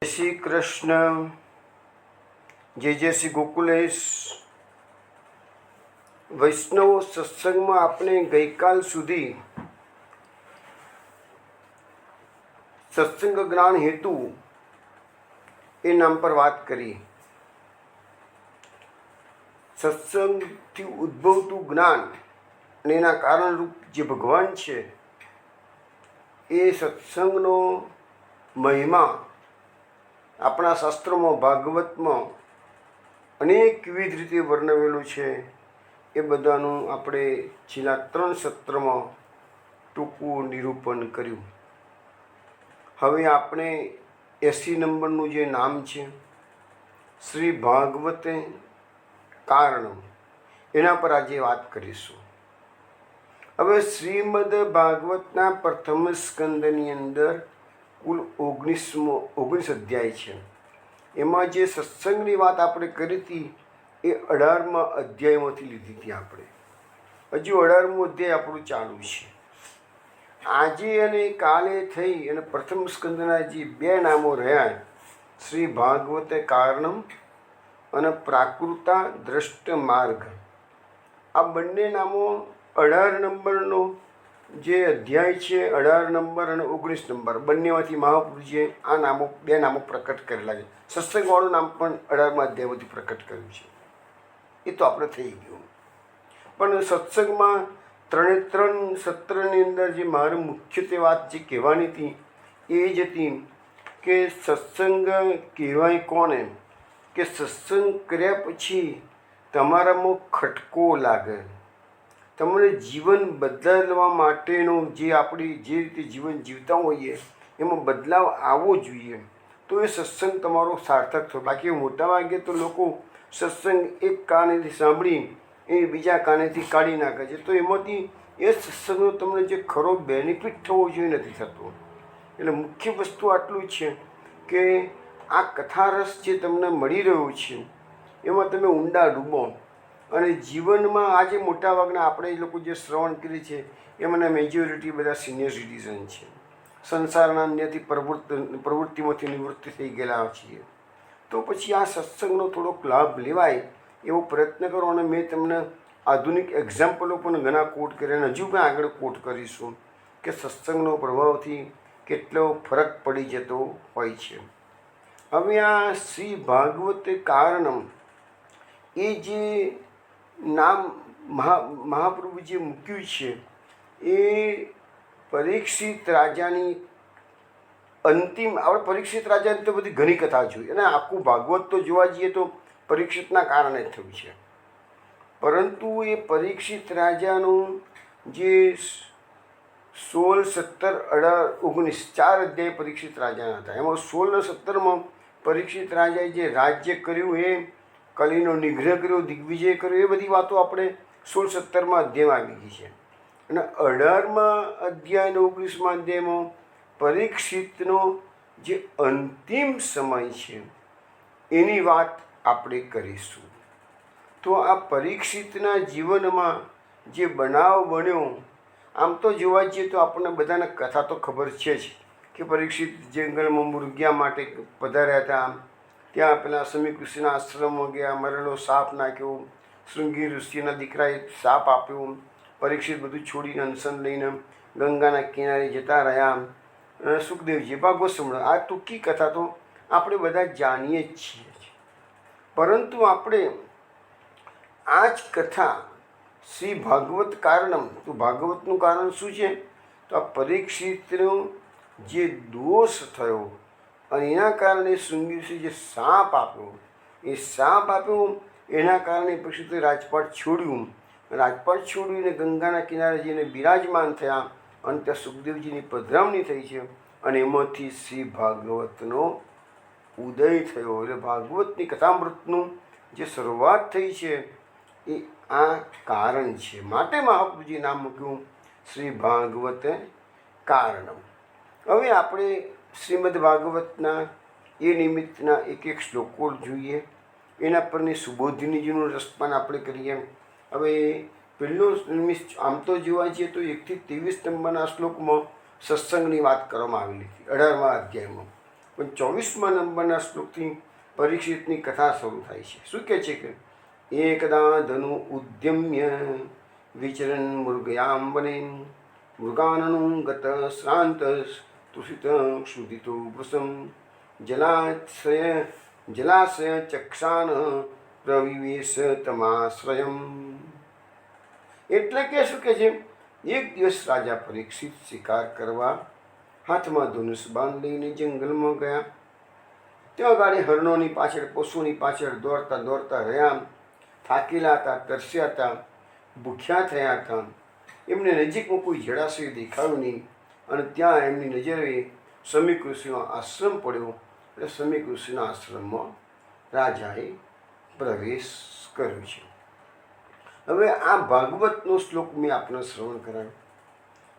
શ્રી કૃષ્ણ. જય શ્રી ગોકુલેશ. વૈષ્ણવ સત્સંગમાં આપણે ગઈકાલ સુધી સત્સંગ જ્ઞાન હેતુ એ નામ પર વાત કરી. સત્સંગથી ઉદ્ભવતું જ્ઞાન અને એના કારણરૂપ જે ભગવાન છે એ સત્સંગનો મહિમા આપણા શાસ્ત્રોમાં ભાગવતમાં અનેકવિધ રીતે વર્ણવેલું છે. એ બધાનું આપણે છેલ્લા 3 સત્રમાં ટૂંકું નિરૂપણ કર્યું. હવે આપણે 80 નંબરનું જે નામ છે શ્રી ભાગવતે કારણમ, એના પર આજે વાત કરીશું. હવે શ્રીમદ ભાગવતના પ્રથમ સ્કંદની અંદર કુલ 19 અધ્યાય છે. એમાં જે સત્સંગની વાત આપણે કરી હતી એ 18મા અધ્યાયમાંથી લીધી હતી આપણે. હજુ 18મો અધ્યાય આપણું ચાલુ છે. આજે અને કાલે થઈ અને પ્રથમ સ્કંદના જે 2 નામો રહ્યા, શ્રી ભાગવતે કારણમ અને પ્રાકૃતા દ્રષ્ટ માર્ગ, આ બંને નામો 18 નંબરનો જે અધ્યાય છે, 18 નંબર અને 19 નંબર, બંનેમાંથી મહાપુરુષે આ નામો 2 નામો પ્રકટ કરેલા છે. સત્સંગવાળું નામ પણ 18મા અધ્યાયમાંથી પ્રકટ કર્યું છે. એ તો આપણે થઈ ગયું. પણ સત્સંગમાં 3 સત્રની અંદર જે મારી મુખ્યત્વે વાત જે કહેવાની હતી એ જ હતી કે સત્સંગ કહેવાય કોને કે સત્સંગ કર્યા પછી તમારામાં ખટકો લાગે, તમને જીવન બદલવા માટેનો જે આપણી જે રીતે જીવન જીવતા હોઈએ એમાં બદલાવ આવવો જોઈએ, તો એ સત્સંગ તમારો સાર્થક થયો. બાકી મોટાભાગે તો લોકો સત્સંગ એક કાનેથી સાંભળી એ બીજા કાનેથી કાઢી નાખે છે, તો એમાંથી એ સત્સંગનો તમને જે ખરો બેનિફિટ થવો જોઈએ નથી થતો. એટલે મુખ્ય વસ્તુ આટલું છે કે આ કથારસ જે તમને મળી રહ્યો છે એમાં તમે ઊંડા ડૂબો અને જીવનમાં આજે મોટાભાગના આપણે લોકો જે શ્રવણ કરીએ છીએ એમાંના મેજોરિટી બધા સિનિયર સિટીઝન છે. સંસારના અન્યથી પ્રવૃત્તિમાંથી નિવૃત્તિ થઈ ગયેલા છીએ. તો પછી આ સત્સંગનો થોડોક લાભ લેવાય એવો પ્રયત્ન કરો. અને મેં તમને આધુનિક એક્ઝામ્પલો પણ ઘણા કોટ કર્યા અને હજુ પણ આગળ કોટ કરીશું કે સત્સંગનો પ્રભાવથી કેટલો ફરક પડી જતો હોય છે. હવે આ શ્રી ભાગવતે કારણમ એ જે નામ મહાપ્રભુ જે મૂક્યું છે એ પરીક્ષિત રાજાની અંતિમ, આપણે પરીક્ષિત રાજાની તો બધી ઘણી કથા જોઈ અને આખું ભાગવત તો જોવા જઈએ તો પરીક્ષિતના કારણે જ થયું છે. પરંતુ એ પરીક્ષિત રાજાનું જે 16, 17, 18, 19 4 અધ્યાય પરીક્ષિત રાજાના હતા. એમાં 16 અને 17માં પરીક્ષિત રાજાએ જે રાજ્ય કર્યું, એ કલીનો નિગ્રહ કર્યો, દિગ્વિજય કર્યો, એ બધી વાતો આપણે 16, 17માં અધ્યાયમાં આવી ગઈ છે. અને 18મા અધ્યાય અને 19મા અધ્યાયમાં પરીક્ષિતનો જે અંતિમ સમય છે એની વાત આપણે કરીશું. તો આ પરીક્ષિતના જીવનમાં જે બનાવ બન્યો, આમ તો જોવા જઈએ તો આપણને બધાને કથા તો ખબર છે જ કે પરીક્ષિત જંગલમાં મૃગ્યા માટે પધાર્યા હતા. ત્યાં પેલા સમી ઋષિના આશ્રમમાં ગયા, મરેલો સાપ નાખ્યો, શૃંગી ઋષિના દીકરાએ સાપ આપ્યો. પરીક્ષિત બધું છોડીને અનશન લઈને ગંગાના કિનારે જતા રહ્યા. સુખદેવજી, ભાગવત સંભળાવ. આ ટૂંકી કથા તો આપણે બધા જાણીએ જ છીએ. પરંતુ આપણે આ જ કથા શ્રી ભાગવત કારણમ, તો ભાગવતનું કારણ શું છે? તો આ પરીક્ષિતનો જે દોષ થયો અને એના કારણે શૃંગી ઋષિ જે સાપ આપ્યો, એ સાપ આપ્યો એના કારણે પરીક્ષિતે રાજપાટ છોડ્યું. રાજપાટ છોડીને ગંગાના કિનારે જઈને બિરાજમાન થયા અને ત્યાં સુખદેવજીની પધરામણી થઈ છે અને એમાંથી શ્રી ભાગવતનો ઉદય થયો. એટલે ભાગવતની કથામૃતનું જે શરૂઆત થઈ છે એ આ કારણ છે. માટે મહાપ્રભુજી નામ મૂક્યું શ્રી ભાગવતે કારણમ. હવે આપણે શ્રીમદ ભાગવતના એ નિમિત્તના એક શ્લોકો જોઈએ, એના પરની સુબોધિનીજીનું રસપાન આપણે કરીએ. હવે પહેલો નિમિત્ત આમ તો જોવા જઈએ તો 1 થી 23 નંબરના શ્લોકમાં સત્સંગની વાત કરવામાં આવેલી હતી 18મા અધ્યાયમાં. પણ 24મા નંબરના શ્લોકથી પરીક્ષિતની કથા શરૂ થાય છે. શું કહે છે કે એકદા ધનુ ઉદ્યમ્ય વિચરન મૃગયામ વને મૃગાનનું ગત શ્રાંત તુષિત ક્ષુધિતો વૃષમ જલાશય ચક્ષાન પ્રવિવેશ તમાશ્રયમ. એટલે કે શું કે છે, એક દિવસ રાજા પરીક્ષિત શિકાર કરવા હાથમાં ધનુષ બાણ લઈને જંગલમાં ગયા. ત્યાં ગાડી હરણોની પાછળ, પશુની પાછળ દોડતા દોડતા રહ્યા. થાકેલા હતા, તરસ્યા હતા, ભૂખ્યા થયા હતા. એમને નજીકમાં કોઈ જળાશય દેખાયું નહીં અને ત્યાં એમની નજરે સમીક ઋષિનો આશ્રમ પડ્યો. એટલે સમીક ઋષિના આશ્રમમાં રાજાએ પ્રવેશ કર્યો છે. હવે આ ભાગવતનો શ્લોક મેં આપને શ્રવણ કરાવ્યો.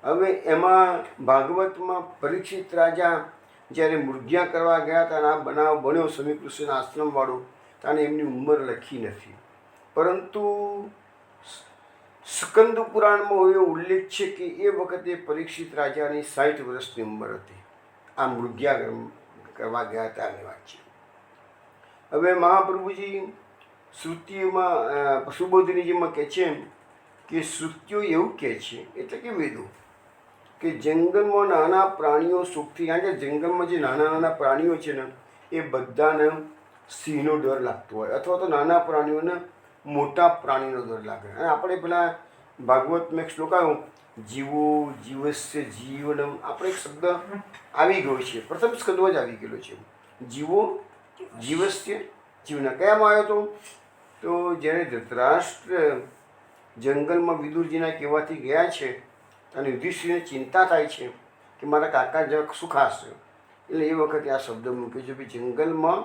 હવે એમાં ભાગવતમાં પરીક્ષિત રાજા જ્યારે મૃગ્યા કરવા ગયા હતા અને આ બનાવ બન્યો સમીક ઋષિના આશ્રમવાળો, ત્યારે એમની ઉંમર લખી નથી, પરંતુ સ્કંદ પુરાણમાં એવો ઉલ્લેખ છે કે એ વખતે પરીક્ષિત રાજાની 60 વર્ષની ઉંમર હતી. આ મૃગ્યા કરવા ગયા હતા એની વાત છે. હવે મહાપ્રભુજી શ્રુતિઓમાં સુબોધનીજીમાં કહે છે કે શ્રુતિઓ એવું કહે છે, એટલે કે વેદો, કે જંગલમાં નાના પ્રાણીઓ સુખથી, કારણ કે જંગલમાં જે નાના નાના પ્રાણીઓ છે ને એ બધાને સિંહનો ડર લાગતો હોય, અથવા તો નાના પ્રાણીઓને મોટા પ્રાણીનો ડર લાગે. અને આપણે પેલા ભાગવતમાં એક શ્લોક આવ્યો, જીવો જીવસ્ય જીવનમ, આપણે એક શબ્દ આવી ગયો છે, પ્રથમ સ્કંદમાં જ આવી ગયેલો છે. જીવો જીવસ્ય જીવન કયામાં આવ્યો હતો? તો જ્યારે ધૃતરાષ્ટ્ર જંગલમાં વિદુરજીના કહેવાથી ગયા છે અને યુધિષ્ઠિરને ચિંતા થાય છે કે મારા કાકા જરાક સુખાશે, એટલે એ વખતે આ શબ્દ મૂક્યો છે કે જંગલમાં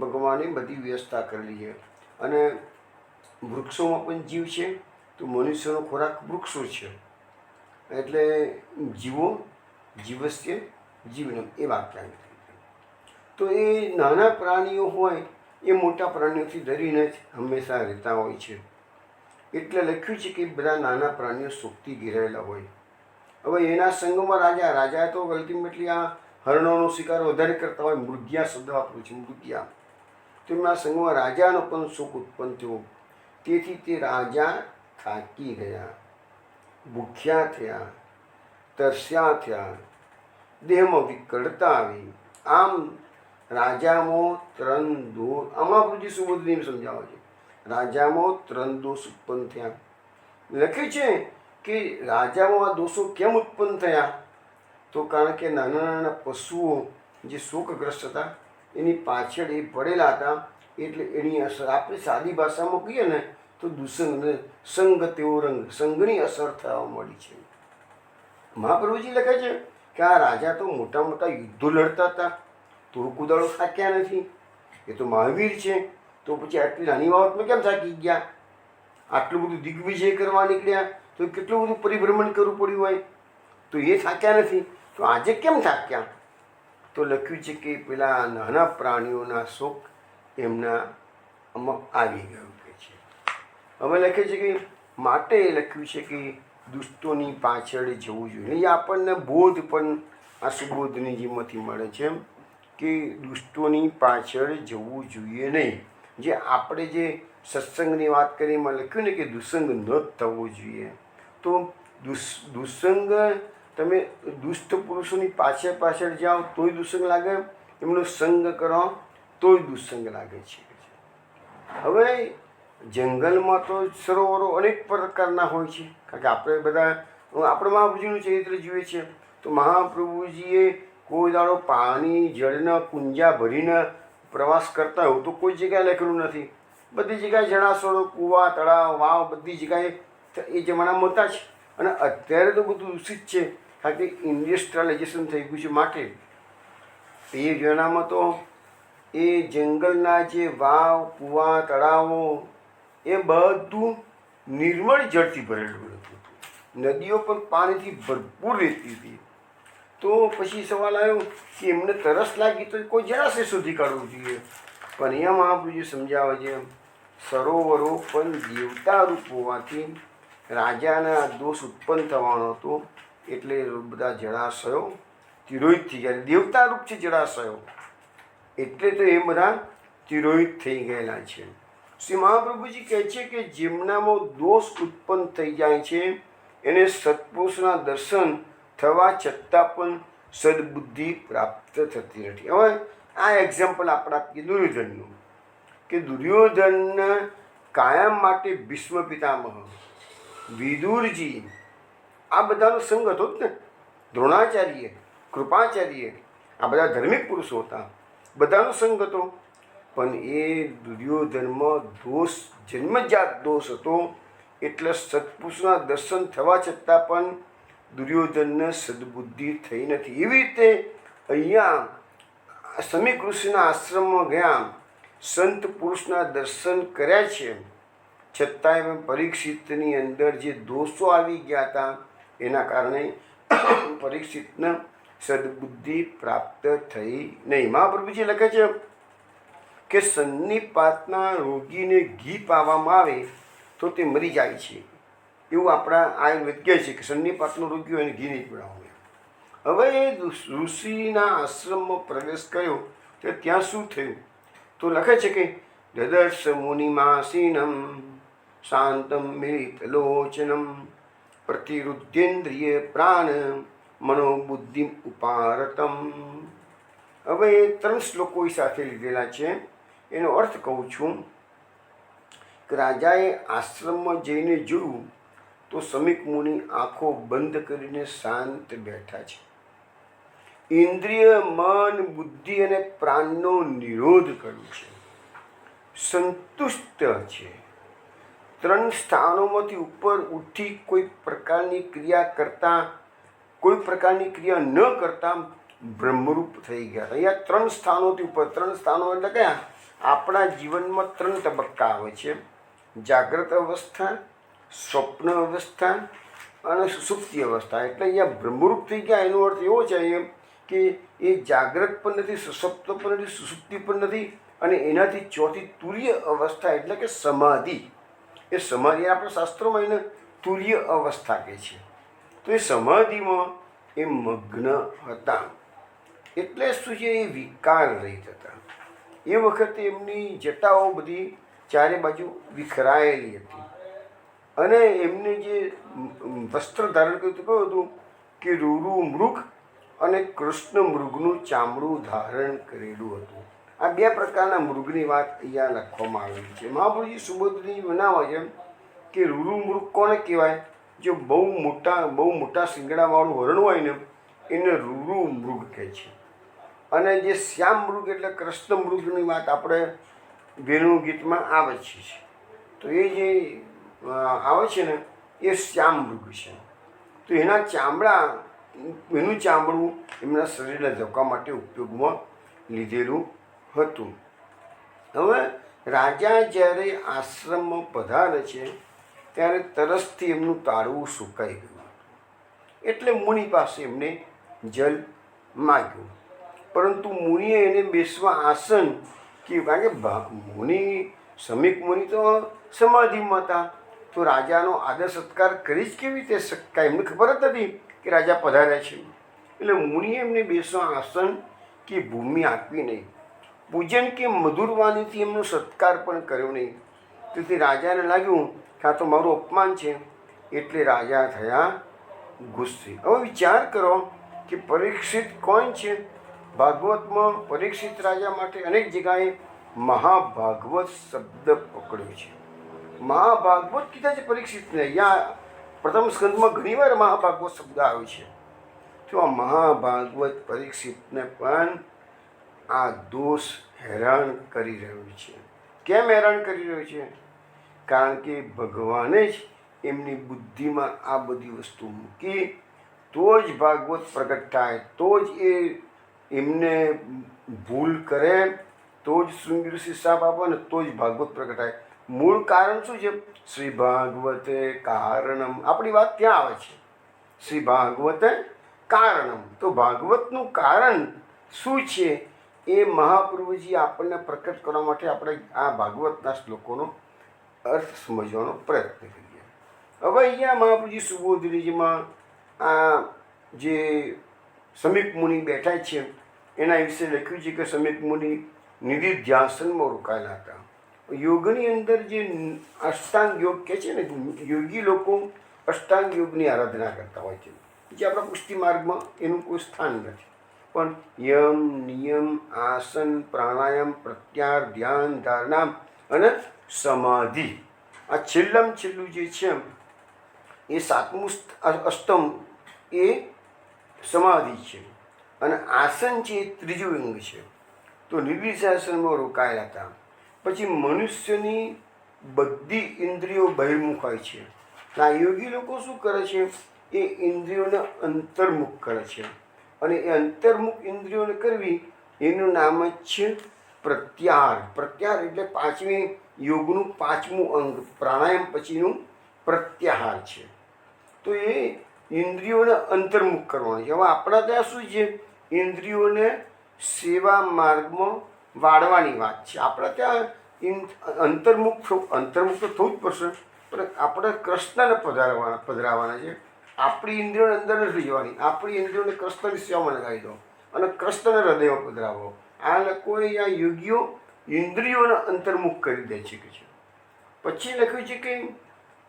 ભગવાને બધી વ્યવસ્થા કરેલી છે અને વૃક્ષોમાં પણ જીવ છે, તો મનુષ્યનો ખોરાક વૃક્ષો છે, એટલે જીવો જીવસ્ય જીવનમ એ વાક્ય. તો એ નાના પ્રાણીઓ હોય એ મોટા પ્રાણીઓથી ડરીને જ હંમેશા રહેતા હોય છે. એટલે લખ્યું છે કે બધા નાના પ્રાણીઓ સુખથી ઘેરાયેલા હોય. હવે એના સંગમાં રાજા તો અલ્ટિમેટલી આ હરણોનો શિકાર વધારે કરતા હોય, મૃગ્યા શબ્દ વાપરું છે, મૃગ્યા. તેમના સંગમાં રાજાનો પણ સુખ ઉત્પન્ન થયો. તેથી તે રાજા થાકી ગયા, ભૂખ્યા થયા, તરસ્યા થયા, દેહમાં વિકળતા આવી. આમ રાજામાં 3 દોષ, આમાં પ્રભુજી સુબોધની સમજાવે છે, રાજામાં 3 દોષ ઉત્પન્ન થયા. લખે છે કે રાજામાં આ દોષો કેમ ઉત્પન્ન થયા? તો કારણ કે નાના નાના પશુઓ જે શોકગ્રસ્ત હતા એની પાછળ એ પડેલા હતા, એટલે એની અસર આપણે સાદી ભાષામાં કહીએ ને તો દુસંગને સંગ તેવો રંગ, સંગની અસર થવા મળી છે. મહાપ્રભુજી લખે છે કે આ રાજા તો મોટા મોટા યુદ્ધો લડતા હતા, તો કુદાડો થાક્યા નથી. એ તો મહાવીર છે, તો પછી આટલી નાની બાબતમાં કેમ થાકી ગયા? આટલું બધું દિગ્વિજય કરવા નીકળ્યા તો કેટલું બધું પરિભ્રમણ કરવું પડ્યું હોય, તો એ થાક્યા નથી, તો આજે કેમ થાક્યા? તો લખ્યું છે કે પેલા નાના પ્રાણીઓના શોક એમના આમાં આવી ગયું કે છે. હવે લખે છે કે માટે લખ્યું છે કે દુષ્ટોની પાછળ જવું જોઈએ. એ આપણને બોધ પણ આ સુબોધનીજીમાંથી મળે છે કે દુષ્ટોની પાછળ જવું જોઈએ નહીં. જે આપણે જે સત્સંગની વાત કરી એમાં લખ્યું ને કે દુસંગ ન થવો જોઈએ. તો દુસંગ, તમે દુષ્ટ પુરુષોની પાછળ જાઓ તોય દુસંગ લાગે, એમનો સંગ કરો તોય દુસંગ લાગે છે. હવે જંગલમાં તો સરોવરો અનેક પ્રકારના હોય છે, કારણ કે આપણે બધા આપણે મહાપ્રભુજીનું ચરિત્ર જોઈએ છીએ, તો મહાપ્રભુજીએ કોઈ દાડો પાણી જળના કુંજા ભરીને પ્રવાસ કરતા હોય તો કોઈ જગ્યાએ લખેલું નથી. બધી જગ્યાએ જળાશયો, કૂવા, તળાવ, વાવ બધી જગ્યાએ એ જમાનામાં હતા જ. અને અત્યારે તો બધું દૂષિત છે, કારણ કે ઇન્ડસ્ટ્રીયલાઇઝેશન થઈ ગયું છે. માટે એ જમાનામાં તો એ જંગલના જે વાવ, કૂવા, તળાવો એ બધું નિર્મળ જળથી ભરેલું હતું. નદીઓ પણ પાણીથી ભરપૂર રહેતી હતી. તો પછી સવાલ આવ્યો કે એમને તરસ લાગી તો કોઈ જળાશય શોધી કાઢવું જોઈએ. પણ અહીંયા મહાપ્રભુજી સમજાવે છે સરોવરો પણ દેવતા રૂપ હોવાથી રાજાના દોષ ઉત્પન્ન થવાનો હતો, એટલે બધા જળાશયો તિરોહિત થઈ ગયા. દેવતા રૂપ છે જળાશયો, એટલે તો એ બધા તિરોહિત થઈ ગયેલા છે. શ્રી મહાપ્રભુજી કહે છે કે જેમનામાં દોષ ઉત્પન્ન થઈ જાય છે એને સત્પુરુષના દર્શન થવા છતાં પણ સદબુદ્ધિ પ્રાપ્ત થતી નથી. હવે આ એક્ઝામ્પલ આપણે આપીએ દુર્યોધનનું, કે દુર્યોધન કાયમ માટે ભીષ્મ પિતામહ, વિદુરજી, આ બધાનો સંગ હતો જ ને. દ્રોણાચાર્ય, કૃપાચાર્ય, આ બધા ધાર્મિક પુરુષો હતા, બધાનો સંગ હતો. પણ એ દુર્યોધનમાં દોષ, જન્મજાત દોષ હતો. એટલે સત્પુરુષના દર્શન થવા છતાં પણ દુર્યોધનને સદબુદ્ધિ થઈ નથી. એવી રીતે અહીંયા સમીક ઋષિના આશ્રમમાં ગયા, સંત પુરુષના દર્શન કર્યા છે, છતાંય પરીક્ષિતની અંદર જે દોષો આવી ગયા હતા એના કારણે પરીક્ષિતને સદબુદ્ધિ પ્રાપ્ત થઈ નહીં. મહાપ્રભુજી લખે છે કે સન્નિપાતના રોગીને ઘી પાવામાં આવે તો તે મરી જાય છે. એવું આપણા આયુર્વેદ કહે છે કે સન્નિપાતનો રોગી હોય એને ઘી નહીં પીવડાવવું. હવે એ ઋષિના આશ્રમમાં પ્રવેશ કર્યો તો ત્યાં શું થયું? તો લખે છે કે દદર્શ મુનિમાસીનમ શાંતમ મિલિતલોચનમ પ્રતિરુદ્ધેન્દ્રિય પ્રાણ મનોબુદ્ધિ ઉપારતમ. હવે એ 3 શ્લોકો સાથે લીધેલા છે. એનો અર્થ કહું છું કે રાજાએ આશ્રમમાં જઈને જોયું તો સમીક મુનિ આંખો બંધ કરીને શાંત બેઠા છે. ઇન્દ્રિય, મન, બુદ્ધિ અને પ્રાણનો નિરોધ કર્યો છે, સંતુષ્ટ છે. 3 સ્થાનોમાંથી ઉપર ઉઠી કોઈ પ્રકારની ક્રિયા કરતા, કોઈ પ્રકારની ક્રિયા ન કરતા બ્રહ્મરૂપ થઈ ગયા. અહીંયા 3 સ્થાનોથી ઉપર, 3 સ્થાનો એટલે કયા? આપણા જીવનમાં 3 તબક્કા આવે છે: જાગ્રત અવસ્થા, સ્વપ્ન અવસ્થા અને સુષુપ્તિ અવસ્થા. એટલે અહીંયા બ્રહ્મરૂપ થઈ ગયા. એનો અર્થ એવો છે કે એ જાગ્રત પણ નથી, સુષુપ્ત પણ નથી, સુષુપ્તિ પણ નથી, અને એનાથી ચોથી તુર્ય અવસ્થા એટલે કે સમાધિ. એ સમાધિ આપણા શાસ્ત્રોમાં એને તુર્ય અવસ્થા કહે છે. તો એ સમાધિમાં એ મગ્ન હતા. એટલે શું છે? એ વિકાર રહિત હતા. એ વખતે એમની જટાઓ બધી ચારે બાજુ વિખરાયેલી હતી, અને એમને જે વસ્ત્ર ધારણ કર્યું હતું કહ્યું હતું કે રૂરુ મૃગ અને કૃષ્ણ મૃગનું ચામડું ધારણ કરેલું હતું. આ 2 પ્રકારના મૃગની વાત અહીંયા લખવામાં આવેલી છે. મહાપ્રભુજી સુબોધજી બનાવે છે કે રૂરુ મૃગ કોને કહેવાય? જો બહુ મોટા શિંગડાવાળું હરણ હોય ને એને રૂરુ મૃગ કહે છે. અને જે શ્યામ મૃગ એટલે કૃષ્ણ મૃગની વાત આપણે વેણુ ગીતમાં આવે છે. તો એ જે આવે છે ને એ શ્યામ મૃગ છે. તો એના ચામડા, એનું ચામડું એમના શરીરને ધોવા માટે ઉપયોગમાં લીધેલું હતું. હવે રાજા જ્યારે આશ્રમમાં પધારે છે ત્યારે તરસથી એમનું તાળવું સુકાઈ ગયું. એટલે મુનિ પાસે એમને જલ માગ્યું, પરંતુ મુનિએ એને બેસવા આસન કે, કારણ કે મુનિ, સમીક મુનિ તો સમાધિમાં હતા, તો રાજાનો આદર સત્કાર કરી જ કેવી રીતે શકાય? એમને ખબર જ નથી કે રાજા પધાર્યા છે. એટલે મુનિએ એમને બેસવા આસન કે ભૂમિ આપી નહીં, પૂજન કે મધુર વાણીથી એમનો સત્કાર પણ કર્યો નહીં. તેથી રાજાને લાગ્યું કે આ તો મારું અપમાન છે. એટલે રાજા થયા ગુસ્સે. હવે વિચાર કરો કે પરીક્ષિત કોણ છે? ભાગવતમાં પરીક્ષિત રાજા માટે અનેક જગ્યાએ મહાભાગવત શબ્દ પકડ્યો છે. મહાભાગવત કીધા છે પરીક્ષિતને. અહીંયા પ્રથમ સ્કંદમાં ઘણીવાર મહાભાગવત શબ્દ આવ્યો છે. તો આ મહાભાગવત પરીક્ષિતને પણ આ દોષ હેરાન કરી રહ્યો છે. કેમ હેરાન કરી રહ્યો છે? કારણ કે ભગવાને જ એમની બુદ્ધિમાં આ બધી વસ્તુ મૂકી, તો જ ભાગવત પ્રગટ થાય, તો જ એ એમને ભૂલ કરે, તો જ શૃંગી ઋષિ શાપ આપે ને તો જ ભાગવત પ્રગટ થાય. મૂળ કારણ શું છે? શ્રી ભાગવતે કારણમ. આપણી વાત ત્યાં આવે છે, શ્રી ભાગવતે કારણમ. તો ભાગવતનું કારણ શું છે એ મહાપ્રભુજી આપણને પ્રકટ કરવા માટે આપણે આ ભાગવતના શ્લોકોનો અર્થ સમજવાનો પ્રયત્ન કરીએ. હવે અહીંયા મહાપ્રભુજી સુબોધનીજીમાં આ જે સમીક મુનિ બેઠા છે એના વિશે લખ્યું છે કે સમીક મુનિ નિધિધ્યાસનમાં રોકાયેલા હતા. યોગની અંદર જે અષ્ટાંગ યોગ કહે છે ને, યોગી લોકો અષ્ટાંગ યોગની આરાધના કરતા હોય છે, જે આપણા પુષ્ટિ માર્ગમાં એનું કોઈ સ્થાન નથી. પણ યમ, નિયમ, આસન, પ્રાણાયામ, પ્રત્યાહાર, ધ્યાન, ધારણા અને સમાધિ, આ છેલ્લામાં છેલ્લું જે છે એ સાતમું અષ્ટમ એ સમાધિ છે, અને આસન છે એ ત્રીજું અંગ છે. તો નિર્વિશાસનમાં રોકાયેલા હતા. પછી મનુષ્યની બધી ઇન્દ્રિયો બહિર્મુખ હોય છે. આ યોગી લોકો શું કરે છે, એ ઇન્દ્રિયોને અંતર્મુખ કરે છે, અને એ અંતર્મુખ ઇન્દ્રિયોને કરવી એનું નામ જ છે પ્રત્યાહાર. પ્રત્યાહાર એટલે પાંચમી યોગનું પાંચમું અંગ, પ્રાણાયામ પછીનું પ્રત્યાહાર છે. તો એ ઇન્દ્રિયોને અંતર્મુખ કરવાનું છે. હવે આપણા ત્યાં શું છે, ઇન્દ્રિયોને સેવા માર્ગમાં વાળવાની વાત છે. આપણા ત્યાં અંતર્મુખ તો થવું જ પડશે, પણ આપણે કૃષ્ણને પધરાવવાના છે. આપણી ઇન્દ્રિયોને અંદર નથી જવાની, આપણી ઇન્દ્રિયોને કૃષ્ણની સેવામાં લગાવી દો અને કૃષ્ણને હૃદયમાં પધરાવો. આ લોકોએ આ યોગીઓ ઇન્દ્રિયોને અંતર્મુખ કરી દે છે. પછી લખ્યું છે કે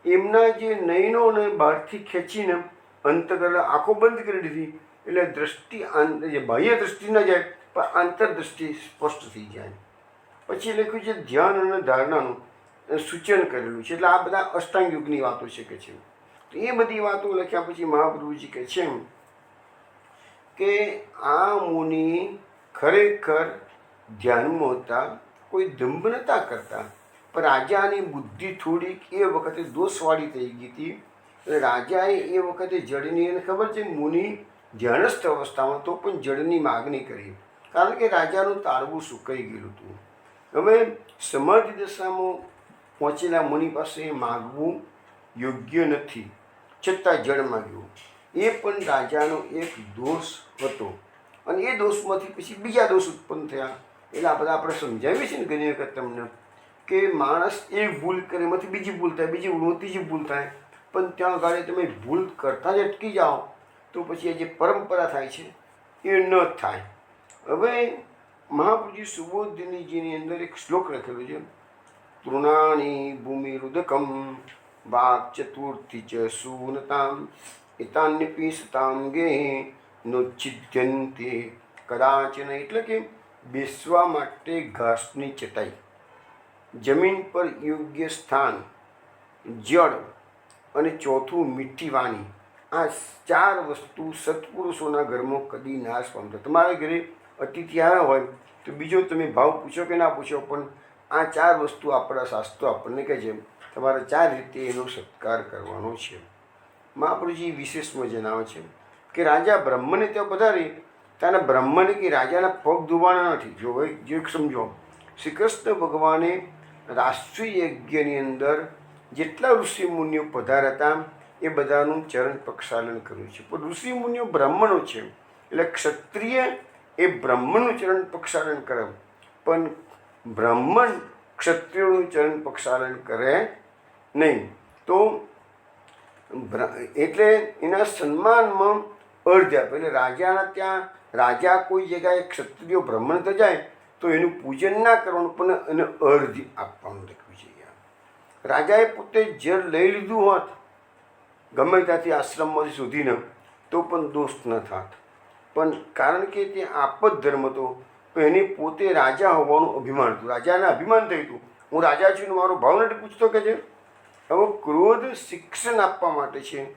એમના જે નયનોને બહારથી ખેંચીને અંતર આંખો બંધ કરી દીધી, એટલે દ્રષ્ટિ જે બાહ્ય દૃષ્ટિ ન જાય પણ આંતરદૃષ્ટિ સ્પષ્ટ થઈ જાય. પછી લખ્યું છે ધ્યાન અને ધારણાનું સૂચન કરેલું છે. એટલે આ બધા અષ્ટાંગ યોગની વાતો છે કે છે. તો એ બધી વાતો લખ્યા પછી મહાપ્રભુજી કહે છે કે આ મુનિ ખરેખર ધ્યાનમાં હતા, કોઈ દંભ નહોતા કરતા, પણ રાજાની બુદ્ધિ થોડીક એ વખતે દોષવાળી થઈ ગઈ હતી. એટલે રાજાએ એ વખતે જળની, એને ખબર છે મુનિ ધ્યાનસ્થ અવસ્થામાં તો પણ જળની માગણી કરી, કારણ કે રાજાનું તાળવું સુકાઈ ગયેલું હતું. હવે સમાધિ દશામાં પહોંચેલા મુનિ પાસે માગવું યોગ્ય નથી, છતાં જળ માગ્યું. એ પણ રાજાનો એક દોષ હતો, અને એ દોષમાંથી પછી બીજા દોષ ઉત્પન્ન થયા. એટલે આ બધા આપણે સમજાવીએ છીએ ને ઘણી વખત તમને, કે માણસ એક ભૂલ કરે એમાંથી બીજી ભૂલ થાય, બીજી ભૂલમાં ત્રીજી ભૂલ થાય, પણ ત્યાં આગળ તમે ભૂલ કરતાં જ અટકી જાઓ તો પછી જે પરંપરા થાય છે એ ન થાય. હવે મહાપ્રભુજી સુબોધિનીજીની અંદર એક શ્લોક લખેલો છે, તૃણાની ભૂમિ રુદકમ વાક ચતુર્થી ચ સૂનતામ એતાન્યપી સતામ ગે નોચ્છિદ્યંતે કદાચન. એટલે કે બેસવા માટે ઘાસની ચટાઈ, જમીન પર યોગ્ય સ્થાન, જળ, અને ચોથું મીઠી વાણી, આ ચાર વસ્તુ સત્પુરુષોના ઘરમાં કદી નાશ પામતા. તમારા ઘરે અતિથિ આવ્યા હોય તો બીજો તમે ભાવ પૂછો કે ના પૂછો, પણ આ ચાર વસ્તુ આપણા શાસ્ત્રો આપણને કહે છે તમારે ચાર રીતે એનો સત્કાર કરવાનો છે. મહાપ્રભુજી વિશેષમાં જણાવે છે કે રાજા બ્રહ્મને ત્યાં પધારી, ત્યાંના બ્રહ્મને કે રાજાના પગ ધોવાના નથી. જો ભાઈ જો એક સમજો, શ્રી કૃષ્ણ ભગવાને રાષ્ટ્રીય યજ્ઞની અંદર જેટલા ઋષિમુનિઓ પધાર્યા હતા એ બધાનું ચરણ પ્રક્ષાલન કર્યું છે. પણ ઋષિમુનિઓ બ્રાહ્મણો છે, એટલે ક્ષત્રિય એ બ્રાહ્મણનું ચરણ પ્રક્ષાલન કરે, પણ બ્રાહ્મણ ક્ષત્રિયોનું ચરણ પ્રક્ષાલન કરે નહીં. તો એટલે એના સન્માનમાં અર્ધ આપે. એટલે રાજાના ત્યાં રાજા કોઈ જગ્યાએ ક્ષત્રિયો બ્રાહ્મણ તો જાય તો એનું પૂજન ના કરવાનું, પણ એને અર્ધ આપવાનું લખ્યું છે. રાજાએ પોતે જળ લઈ લીધું હોત ગમે ત્યાંથી આશ્રમમાંથી શોધીને તો પણ દોષ ન થાત, પણ કારણ કે તે આપદ ધર્મ હતો, તો એને પોતે રાજા હોવાનું અભિમાન હતું. રાજાને અભિમાન થયું હતું, હું રાજા છું, મારો ભાવ નથી પૂછતો કે છે. હવે ક્રોધ શિક્ષણ આપવા માટે છે,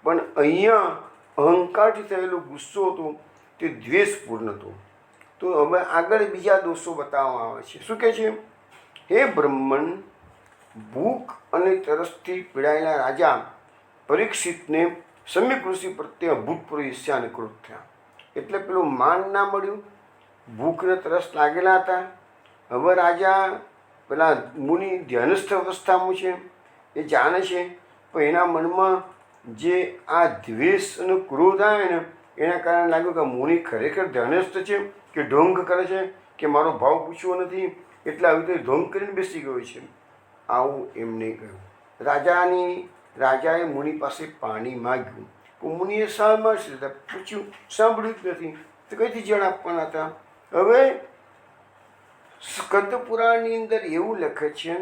પણ અહીંયા અહંકારથી થયેલો ગુસ્સો હતો તે દ્વેષપૂર્ણ હતો. તો હવે આગળ બીજા દોષો બતાવવામાં આવે છે. શું કહે છે? હે બ્રહ્મણ, ભૂખ અને તરસથી પીડાયેલા રાજા પરીક્ષિતને સમ્યક ઋષિ પ્રત્યે અભૂતપૂર્વ ઈર્ષ્યા અને ક્રોધ થયા. એટલે પેલું માન ના મળ્યું, ભૂખને તરસ લાગેલા હતા. હવે રાજા પેલા મુનિ ધ્યાનસ્થ અવસ્થામાં છે, એ જાણે છે, પણ એના મનમાં જે આ દ્વેષ અને ક્રોધ આવે ને એના કારણે લાગ્યું કે મુનિ ખરેખર ધ્યાનસ્થ છે કે ઢોંગ કરે છે, કે મારો ભાવ પૂછવો નથી, એટલે આવી રીતે ઢોંગ કરીને બેસી ગયો છે. આવું એમને કહ્યું. રાજાએ મુનિ પાસે પાણી માગ્યું, પણ મુનિએ સાંભળશે પૂછ્યું, સાંભળ્યું જ નથી, તો કઈથી જળ આપવાના હતા. હવે સ્કંદ પુરાણની અંદર એવું લખે છે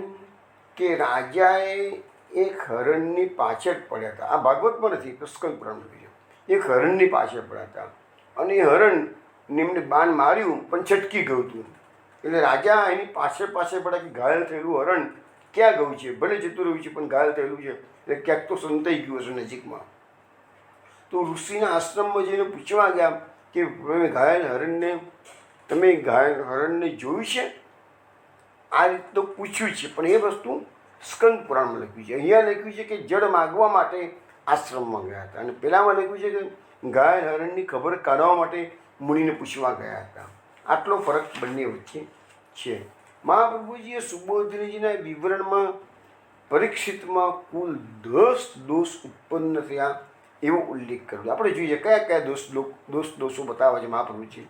કે રાજાએ એક હરણની પાછળ પડ્યા હતા. આ ભાગવતમાં નથી, તો સ્કંદ પુરાણ લખ્યું છે. એક હરણની પાછળ પડ્યા હતા અને એ હરણ એમને બાણ માર્યું પણ છટકી ગયું હતું. એટલે રાજા એની પાછળ પડ્યા કે ઘાયલ થયેલું હરણ ક્યાં ગયું છે, ભલે જતું રહ્યું છે પણ ઘાયલ થયેલું છે એટલે ક્યાંક તો સંતાઈ ગયું હશે નજીકમાં. તો ઋષિના આશ્રમમાં જઈને પૂછવા ગયા કે તમે ઘાયલ હરણને જોયું છે? આ રીતનું પૂછ્યું છે, પણ એ વસ્તુ સ્કંદ પુરાણમાં લખ્યું છે. અહીંયા લખ્યું છે કે જળ માગવા માટે આશ્રમમાં ગયા હતા, અને પેલામાં લખ્યું છે કે ઘાયલ હરણની ખબર કાઢવા માટે મુનિને પૂછવા ગયા હતા. આટલો ફરક બંને વચ્ચે છે. મહાપ્રભુજીએ સુબોધનજીના વિવરણમાં પરીક્ષિતમાં કુલ 10 દોષ ઉત્પન્ન થયા એવો ઉલ્લેખ કર્યો. આપણે જોઈએ કયા કયા દોષો બતાવે છે મહાપ્રભુજી.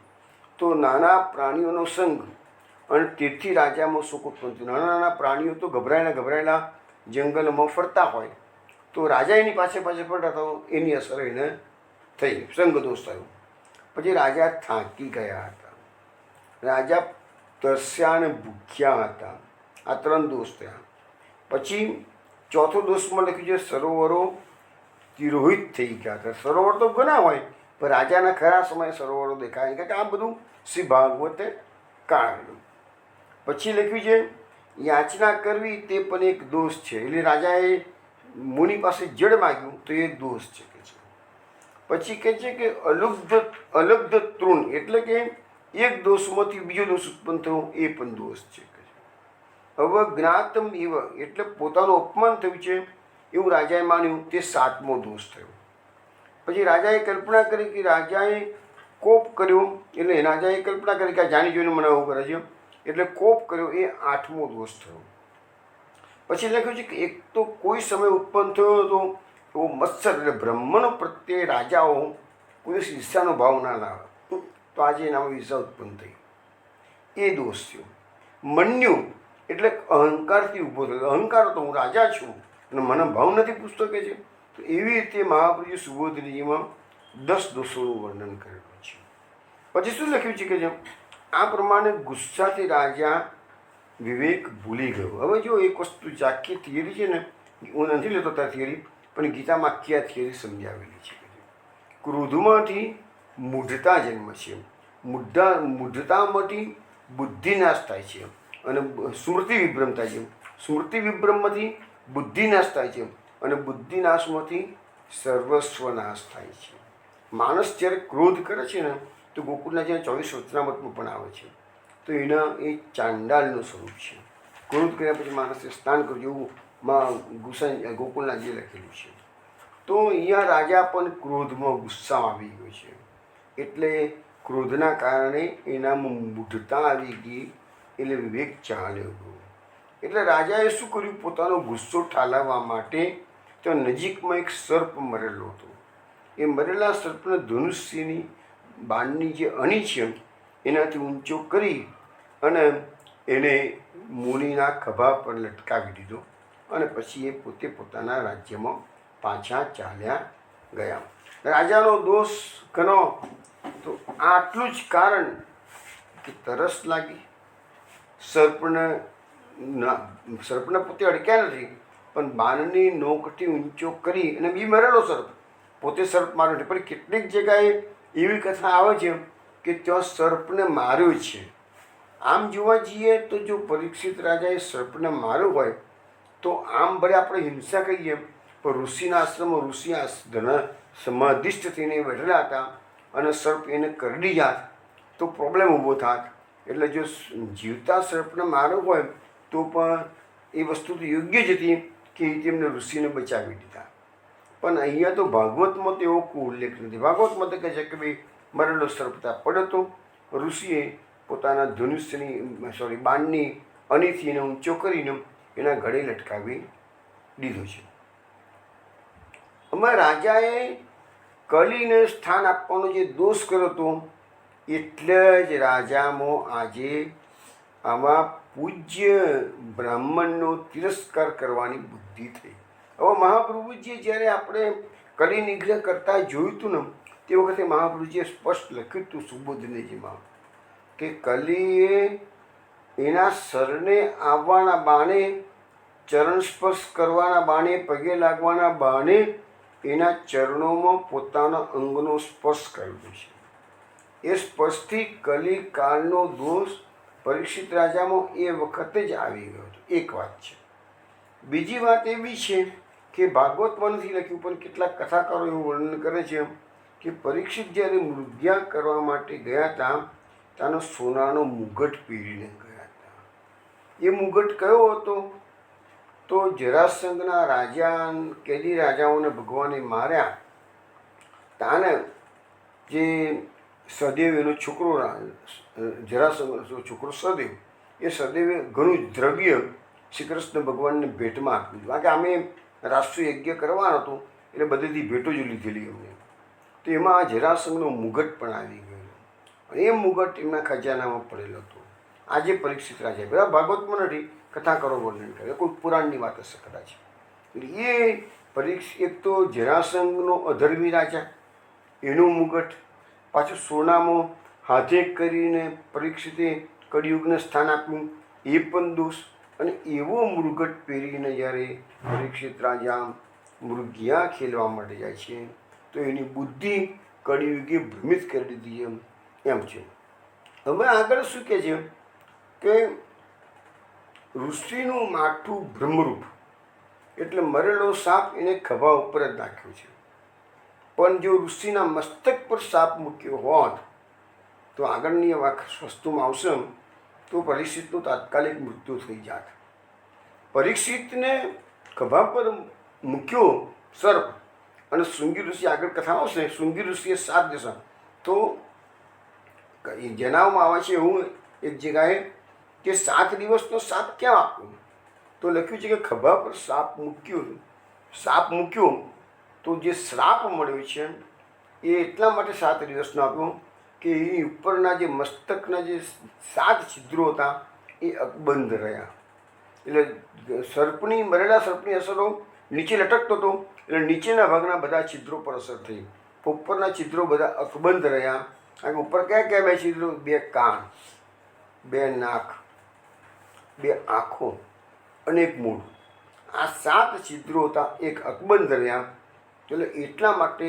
તો નાના પ્રાણીઓનો સંગ અને તેથી રાજામાં શોક ઉત્પન્ન થયું. નાના પ્રાણીઓ તો ગભરાયેલા જંગલમાં ફરતા હોય, તો રાજા એની પાછળ ફરતા તો એની અસર એને થઈ, સંગ દોષ થયો. પછી રાજા થાકી ગયા હતા, રાજા તરસ્યા અને ભૂખ્યા હતા. આ 3 દોષ થયા. પછી ચોથો દોષમાં લખ્યું છે સરોવરો તિરોહિત થઈ ગયા હતા. સરોવર તો ઘણા હોય પણ રાજાના ખરા સમયે સરોવરો દેખાય, કારણ કે આ બધું શ્રી ભાગવતે કાઢ્યું. પછી લખ્યું છે યાચના કરવી તે પણ એક દોષ છે. એટલે રાજાએ મુનિ પાસે જળ માગ્યું તો એ દોષ છે કે છે. પછી કહે છે કે અલબ્ધ તૃણ, એટલે કે એક દોષમાંથી બીજો દોષ ઉત્પન્ન થયો, એ પણ દોષ છે કે છે. અવજ્ઞાતમ એવ, એટલે પોતાનું અપમાન થયું છે એવું રાજાએ માન્યું, તે 7મો દોષ થયો. પછી રાજાએ કલ્પના કરી કે રાજાએ કોપ કર્યો, એટલે રાજાએ કલ્પના કરી કે જાણી જોઈને મને આવું કરે છે એટલે કોપ કર્યો, એ 8મો દોષ થયો. પછી લખ્યું છે કે એક તો કોઈ સમય ઉત્પન્ન થયો હતો એવો મત્સર, એટલે બ્રહ્મનો પ્રત્યે રાજાઓ કોઈ ઈર્ષાનો ભાવ ના લાવે, તો આજે એનામાં ઈર્ષા ઉત્પન્ન થઈ, એ દોષ થયો. મન્યુ, એટલે અહંકારથી ઊભો થયો. અહંકાર તો હું રાજા છું અને મને ભાવ નથી પૂછતો કે છે. તો એવી રીતે મહાપ્રભુજી સુબોધનીજીમાં 10 દોષોનું વર્ણન કરેલું છે. પછી શું લખ્યું છે કે જેમ આ પ્રમાણે ગુસ્સાથી રાજા વિવેક ભૂલી ગયો. હવે જો એક વસ્તુ આખી થિયરી છે ને, હું નથી લેતો ત્યાં થિયરી, પણ ગીતામાં આખી આ થિયરી સમજાવેલી છે. ક્રોધમાંથી મૂઢતા જન્મ છે, મૂઢતામાંથી બુદ્ધિ નાશ થાય છે અને સ્મૃતિ વિભ્રમ થાય છે. સ્મૃતિ વિભ્રમમાંથી બુદ્ધિ નાશ થાય છે અને બુદ્ધિ નાશમાંથી સર્વસ્વ નાશ થાય છે. માણસ જ્યારે ક્રોધ કરે છે ને, તો ગોકુળના જ્યાં 24 વચનામૃતમાં પણ આવે છે, તો એના એ ચાંડાલનું સ્વરૂપ છે. ક્રોધ કર્યા પછી માણસે સ્નાન કરવું, એવું ગોકુળના જે લખેલું છે. તો અહીંયા રાજા પણ ક્રોધમાં ગુસ્સામાં આવી ગયો છે, એટલે ક્રોધના કારણે એનામાં મૂઢતા આવી ગઈ, એટલે વિવેક ચાલ્યો ગયો. એટલે રાજાએ શું કર્યું, પોતાનો ગુસ્સો ઠાલવવા માટે તો નજીકમાં એક સર્પ મરેલો હતો. એ મરેલા સર્પને ધનુષ્યની બાણની જે અણી છે એનાથી ઊંચો કરી અને એને મુનિના ખભા પર લટકાવી દીધો, અને પછી એ પોતે પોતાના રાજ્યમાં પાછા ચાલ્યા ગયા. રાજાનો દોષ ઘણો, તો આટલું જ કારણ કે તરસ લાગી. સર્પને પોતે અડક્યા નથી, પણ બાણની નોકથી ઊંચો કરી અને બી મરેલો સર્પ, પોતે સર્પ માર્યો નથી. પણ કેટલીક જગ્યાએ એવી કથા આવે છે કે ત્યાં સર્પને માર્યો છે. આમ જોવા જઈએ તો જો પરીક્ષિત રાજાએ સર્પને માર્યો હોય તો આમ ભલે આપણે હિંસા કહીએ, પણ ઋષિના આશ્રમમાં ઋષિ સમાધિષ્ઠ થઈને બેઠેલા હતા અને સર્પ એને કરડી જાત તો પ્રોબ્લેમ ઊભો થાત. એટલે જો જીવતા સર્પને માર્યો હોય તો પણ એ વસ્તુ તો યોગ્ય જ હતી કે તેમને ઋષિને બચાવી દીધા. પણ અહીંયા તો ભાગવતમાં તો એવો કોઈ ઉલ્લેખ નથી. ભાગવતમાં તો કહે છે કે ભાઈ મરેલો સર્પ ત્યાં પડ્યો તો ઋષિએ પોતાના ધનુષ્યની બાણની અણીથી એને ઊંચો કરીને એના ગળે લટકાવી દીધો છે. આમાં રાજાએ કલીને સ્થાન આપવાનો જે દોષ કર્યો હતો, એટલે જ રાજામાં આજે આમાં પૂજ્ય બ્રાહ્મણનો તિરસ્કાર કરવાની બુદ્ધિ થઈ. હવે મહાપ્રભુજીએ જ્યારે આપણે કલી નિગ્રહ કરતા જોયું હતું ને, તે વખતે મહાપ્રભુજીએ સ્પષ્ટ લખ્યું હતું સુબોધનજીમાં કે કલીએ એના સરને આવવાના બહાને, ચરણ સ્પર્શ કરવાના બહાને, પગે લાગવાના બહાને એના ચરણોમાં પોતાના અંગનો સ્પર્શ કર્યો છે. એ સ્પર્શથી કલિકાળનો દોષ પરીક્ષિત રાજામાં એ વખતે જ આવી ગયો હતો. એક વાત છે. બીજી વાત એવી છે કે ભાગવતમાં નથી લખ્યું પણ કેટલાક કથાકારો એવું વર્ણન કરે છે કે પરીક્ષિત જ્યારે મૃગ્યા કરવા માટે ગયા હતા ત્યાંનો સોનાનો મુગટ પહેરીને ગયા હતા. એ મુગટ કયો હતો? તો જરાસંઘના રાજા, કેદી રાજાઓને ભગવાને માર્યા તાને જે સદેવ એનો છોકરો, જરાસંઘનો છોકરો સદેવ, એ સદેવે ઘણું દ્રવ્ય શ્રી કૃષ્ણ ભગવાનને ભેટમાં આપ્યું. કારણ કે અમે રાષ્ટ્રીય યજ્ઞ કરવાનો હતો એટલે બધેથી ભેટો જ લીધેલી અમને. તો એમાં જરાસંઘનો મુગટ પણ આવી ગયો અને એ મુગટ એમના ખજાનામાં પડેલો હતો. આજે પરીક્ષિત રાજા, બધા ભાગવતમાં નથી, કથાકારો વર્ણન કરે, કોઈ પુરાણની વાત હશે કદાચ. એટલે એ પરીક્ષિત, એક તો જરાસંઘનો અધર્મી રાજા, એનો મુગટ, પાછું સોનામાં હાથે કરીને પરીક્ષિતે કળિયુગને સ્થાન આપ્યું, એ પણ દોષ. અને એવો મુગટ પહેરીને જ્યારે પરીક્ષિત રાજા મૃગ્યા ખેલવા માટે જાય છે તો એની બુદ્ધિ કળિયુગે ભ્રમિત કરી દીધી એમ છે. હવે આગળ શું કહે છે કે ઋષિનું માથું બ્રહ્મરૂપ, એટલે મરેલો સાપ એને ખભા ઉપર જ નાખ્યો છે. પણ જો ઋષિના મસ્તક પર સાપ મૂક્યો હોત તો આગળની વસ્તુમાં આવશે તો પરીક્ષિતનું તાત્કાલિક મૃત્યુ થઈ જાત. પરીક્ષિતને ખભા પર મૂક્યો સર્પ, અને શૃંગી ઋષિ, આગળ કથા આવશે, શૃંગી ઋષિએ 7 દશા, તો જણાવવામાં આવે છે એવું એક જગ્યાએ કે 7 દિવસનો સાપ ક્યાં આપ્યો? તો લખ્યું છે કે ખભા પર સાપ મૂક્યો તો જે શ્રાપ મળ્યો છે એ એટલા માટે 7 દિવસનો આપ્યો કે એની ઉપરના જે મસ્તકના જે 7 છિદ્રો હતા એ અકબંધ રહ્યા. એટલે સર્પની, મરેલા સર્પની અસરો નીચે લટકતો હતો એટલે નીચેના ભાગના બધા છિદ્રો પર અસર થઈ, ઉપરના છિદ્રો બધા અકબંધ રહ્યા. કારણ કે ઉપર કયા કયા 2 છિદ્રો? 2 કાન, 2 નાક, 2 આંખો અને 1 મૂળ. આ 7 છિદ્રો હતા, એક અકબંધ રહ્યા. એટલે એટલા માટે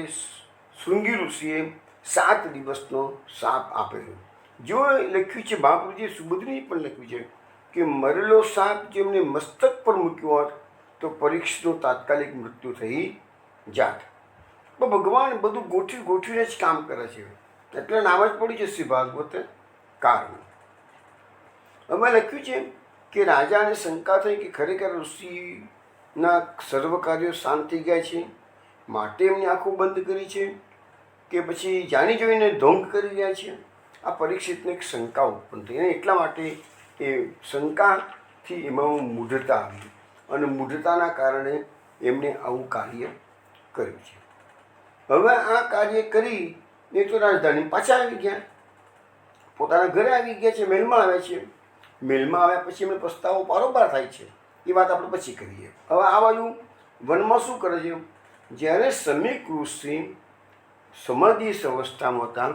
શૃંગી ઋષિએ 7 દિવસનો સાપ આપેલો. જો લખ્યું છે મહાપ્રભુજીએ સુબુદ્ધની પણ લખ્યું છે કે મરેલો સાપ જેમને મસ્તક પર મૂક્યો હોત તો પરીક્ષિતનું તાત્કાલિક મૃત્યુ થઈ જાત. પણ ભગવાન બધું ગોઠવીને જ કામ કરે છે, એટલે નામ જ પડી જશે ભાગવત કારણ. હવે લખ્યું છે કે રાજાને શંકા થઈ કે ખરેખર ઋષિના સર્વ કાર્યો શાંત થઈ ગયા છે માટે એમની આંખો બંધ કરી છે કે પછી જાણી જોઈને ઢોંગ કરી રહ્યા છે. આ પરીક્ષિતને એક શંકા ઉત્પન્ન થઈ અને એટલા માટે એ શંકાથી એમાં મૂઢતા આવી અને મૂઢતાના કારણે એમણે આવું કાર્ય કર્યું છે. હવે આ કાર્ય કરી એ તો રાજધાની પાછા આવી ગયા, પોતાના ઘરે આવી ગયા છે, મહેલમાં આવ્યા છે. મહેલમાં આવ્યા પછી એમને પસ્તાવો પારોપાર થાય છે, એ વાત આપણે પછી કરીએ. હવે આ બાજુ વનમાં શું કરે છે? જ્યારે સમીક ઋષિ સમાધિ અવસ્થામાં હતા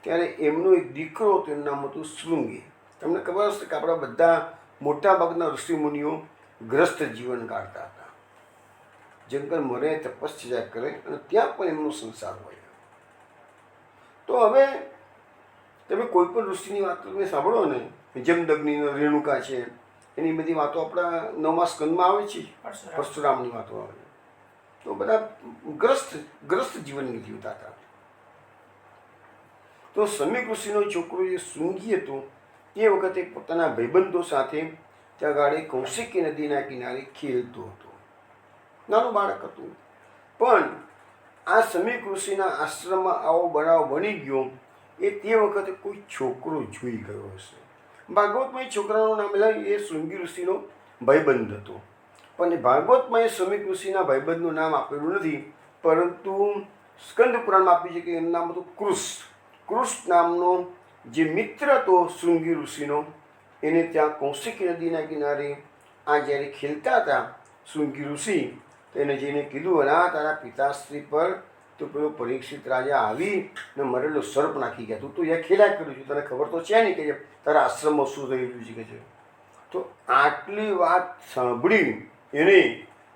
ત્યારે એમનો એક દીકરો હતો, એનું નામ હતું શૃંગી. તમને ખબર હશે કે આપણા બધા મોટાભાગના ઋષિમુનિઓ ગ્રસ્ત જીવન કાઢતા હતા, જંગલ મરે, તપસ્યા કરે અને ત્યાં પણ એમનો સંસાર હોય. તો હવે તમે કોઈ પણ ઋષિની વાતો તમે સાંભળો ને, જમદગ્નિ, રેણુકા છે, એની બધી વાતો આપણા 9મા સ્કંદમાં આવે છે, પરશુરામની વાતો આવે. તો બધા ગ્રસ્ત જીવન જીવતા હતા. તો સમીક ઋષિનો છોકરો જે શૃંગી હતો એ વખતે પોતાના ભાઈબંધો સાથે ત્યાં ગાડી કૌશિકી નદીના કિનારે ખેલતો હતો. નાનું બાળક હતું. પણ આ સમીક ઋષિના આશ્રમમાં આવો બનાવ બની ગયો એ તે વખતે કોઈ છોકરો જોઈ ગયો હશે. ભાગવતમાં એ છોકરાનું નામ એ શૃંગી ઋષિનો ભાઈબંધ હતો, પણ ભાગવતમાં એ સમીક ઋષિના ભાઈબંધનું નામ આપેલું નથી, પરંતુ સ્કંદ પુરાણમાં આપ્યું છે કે એનું નામ હતું કૃષ. કૃષ નામનો જે મિત્ર હતો શૃંગી ઋષિનો, એને ત્યાં કૌશિકી નદીના કિનારે આ જ્યારે ખેલતા હતા શૃંગી ઋષિ, તો એને જઈને કીધું, અને આ તારા પિતાશ્રી પર તો પેલો પરીક્ષિત રાજા આવી ને મરેલો સર્પ નાખી ગયા. તું તો એ ખેલા કર્યું છું, તને ખબર તો છે નહીં કે તારા આશ્રમમાં શું થઈ રહ્યું છે કે છે. તો આટલી વાત સાંભળી એને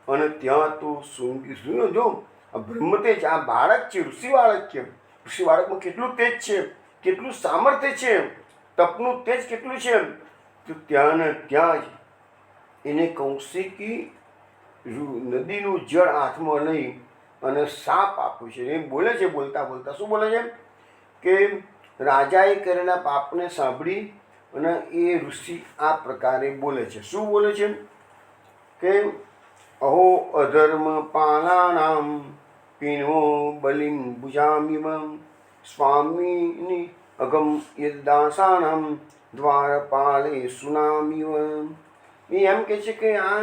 અને ત્યાં તો શું જો આ બ્રહ્મતેજ, આ બાળક છે, ઋષિ બાળક છે. ઋષિ બાળકમાં કેટલું તેજ છે, કેટલું સામર્થ્ય છે, તપનું તેજ કેટલું છે. તો ત્યાં ને ત્યાં જ એને કૌશિકી નદીનું જળ હાથમાં લઈ અને સાપ આપ્યું છે. એ બોલે છે, બોલતા બોલતા શું બોલે છે કે રાજાએ કરેલા પાપને સાંભળી અને એ ઋષિ આ પ્રકારે બોલે છે. શું બોલે છે કે અહો અધર્મ પાલાનામ પીનો બલિમ ભુજામિવ સ્વામીની અગમ યદાસાનામ દ્વારપાલે સુનામિવ. એ એમ કહે છે કે આ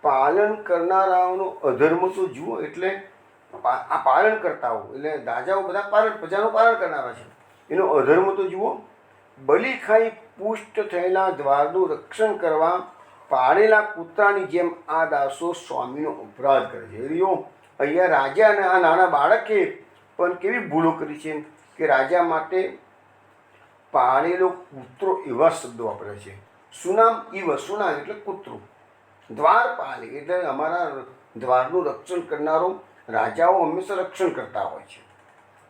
પાલન કરનારાઓનો અધર્મ તો જુઓ. એટલે આ પાલન કરતાઓ એટલે રાજાઓ બધા પ્રજાનું પાલન કરનારા છે, એનો અધર્મ તો જુઓ. બલિ ખાઈ પુષ્ટ થયેલા દ્વારનું રક્ષણ કરવા પાળેલા કૂતરાની જેમ આ દાસો સ્વામીનો અપરાધ કરે છે. અહીંયા રાજા અને આ નાના બાળકે પણ કેવી ભૂલો કરી છે કે રાજા માટે પાળેલો કૂતરો એવા શબ્દો વાપરે છે. સુનામ ઇવ, સુનામ એટલે કૂતરું, દ્વારપાલ એટલે અમારા દ્વારનું રક્ષણ કરનારો. રાજાઓ હંમેશા રક્ષણ કરતા હોય છે,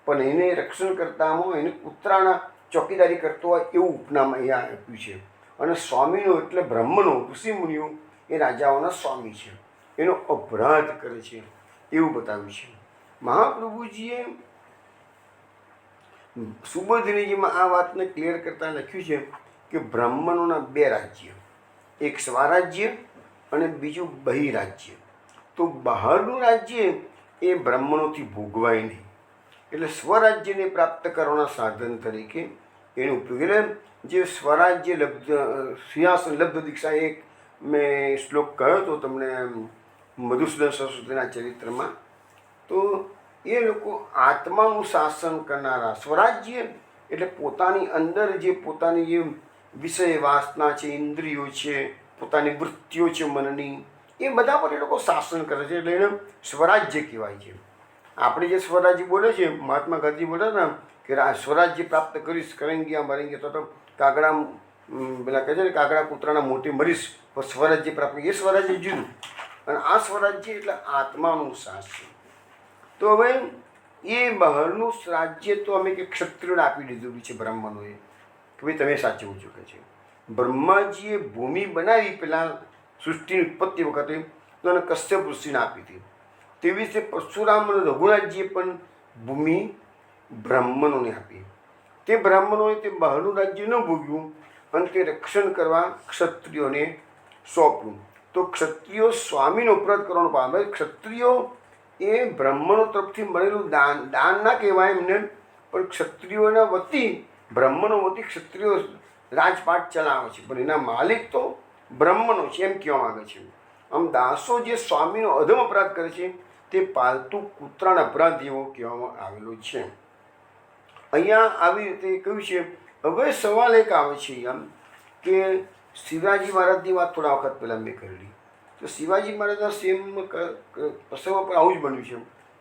પણ એને રક્ષણ કરતામાં એને કૂતરાના ચોકીદારી કરતો હોય એવું ઉપનામ અહીંયા આપ્યું છે. અને સ્વામીનો એટલે બ્રહ્મનો, ઋષિમુનિઓ એ રાજાઓના સ્વામી છે, એનો અપરાધ કરે છે એવું બતાવ્યું છે. મહાપ્રભુજીએ સુબોધિનીજીમાં આ વાતને ક્લિયર કરતા લખ્યું છે કે બ્રાહ્મણોના બે રાજ્ય, એક સ્વરાજ્ય અને બીજું બહિરાજ્ય. તો બહારનું રાજ્ય એ બ્રાહ્મણોથી ભોગવાય નહીં, એટલે સ્વરાજ્યને પ્રાપ્ત કરવાના સાધન તરીકે એનો ઉપયોગ. એટલે જે સ્વરાજ્ય લબ્ધ સિંહાસન લબ્ધ દીક્ષા, એક મેં શ્લોક કહ્યો હતો તમને મધુસૂદન સરસ્વતીના ચરિત્રમાં. તો એ લોકો આત્માનું શાસન કરનારા. સ્વરાજ્ય એટલે પોતાની અંદર જે પોતાની જે વિષય વાસના છે, ઇન્દ્રિયો છે, પોતાની વૃત્તિઓ છે મનની, એ બધા પર એ લોકો શાસન કરે છે, એટલે એને સ્વરાજ્ય કહેવાય છે. આપણે જે સ્વરાજ્ય બોલે છે, મહાત્મા ગાંધી બોલે ને કે સ્વરાજ્ય પ્રાપ્ત કરીશ, કરેંગે મરેંગે, તો કાગડા પેલા કહે છે ને કાગડા કૂતરાના મોટી મરીશ, તો સ્વરાજ્ય પ્રાપ્ત, એ સ્વરાજ્ય જુદું. અને આ સ્વરાજ્ય એટલે આત્માનું શાસન. તો હવે એ બહારનું રાજ્ય તો અમે કે ક્ષત્રિયોને આપી દીધેલું છે બ્રાહ્મણોએ, કે ભાઈ તમે સાચવું છો કે છે. બ્રહ્માજીએ ભૂમિ બનાવી પહેલાં સૃષ્ટિની ઉત્પત્તિ વખતે તો એને કશ્યપ ઋષિને આપી હતી. તેવી રીતે પરશુરામ અને રઘુનાથજીએ પણ ભૂમિ બ્રાહ્મણોને આપી. તે બ્રાહ્મણોએ તે બહારનું રાજ્ય ન ભોગ્યું અને તે રક્ષણ કરવા ક્ષત્રિયોને સોંપ્યું. તો ક્ષત્રિયો સ્વામીનો અપરાધ કરવાનો પામે. ક્ષત્રિયો એ બ્રાહ્મણો તરફથી મળેલું દાન, દાન ના કહેવાય એમને, પણ ક્ષત્રિયોના વતી, બ્રાહ્મણો વતી ક્ષત્રિયો રાજપાટ ચલાવે છે, પણ એના માલિક તો બ્રાહ્મણો છે એમ કહેવા માગે છે. આમ દાસો જે સ્વામીનો અધમ અપરાધ કરે છે તે પાલતુ કૂતરાના અપરાધ જેવો કહેવામાં આવેલો છે. અહીંયા આવી રીતે કહ્યું છે. હવે સવાલ એક આવે છે આમ કે શિવાજી મહારાજની વાત થોડા વખત પહેલાં મેં કરેલી. તો શિવાજી મહારાજના સેમ પ્રસંગમાં પણ આવું જ બન્યું છે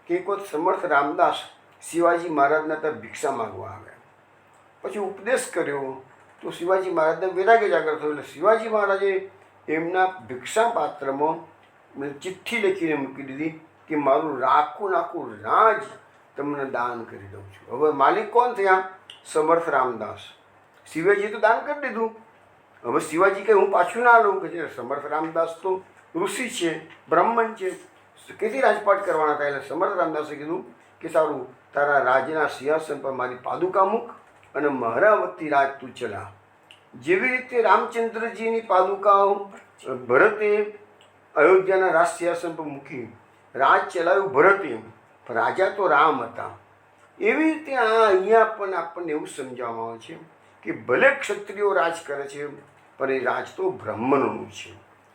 કે એક વખત સમર્થ રામદાસ શિવાજી મહારાજના ત્યાં ભિક્ષા માગવા આવ્યા, પછી ઉપદેશ કર્યો તો શિવાજી મહારાજને વૈરાગ્ય જાગૃત થયો. એટલે શિવાજી મહારાજે એમના ભિક્ષા પાત્રમાં ચિઠ્ઠી લખીને મૂકી દીધી કે મારું આખું રાજ તમને દાન કરી દઉં છું. હવે માલિક કોણ થયા? સમર્થ રામદાસ. શિવાજી તો દાન કરી દીધું, હવે શિવાજી કહે હું પાછું ના લઉં કે છે. સમર્થ રામદાસ તો ઋષિ છે, બ્રાહ્મણ છે, કેથી રાજપાટ કરવાના હતા? એટલે સમર્થ રામદાસે કીધું કે સારું, તારા રાજના સિંહાસન પર મારી પાદુકા મૂક અને મારા વતી રાજ તું ચલા. જેવી રીતે રામચંદ્રજીની પાદુકાઓ ભરતે અયોધ્યાના રાજ સિંહાસન પર મૂકી રાજ ચલાવ્યું ભરતે, રાજા તો રામ હતા. એવી રીતે અહીંયા પણ આપણને એવું સમજાવવામાં આવે છે કે ભલે ક્ષત્રિયો રાજ કરે છે પણ એ રાજ તો બ્રાહ્મણોનું છે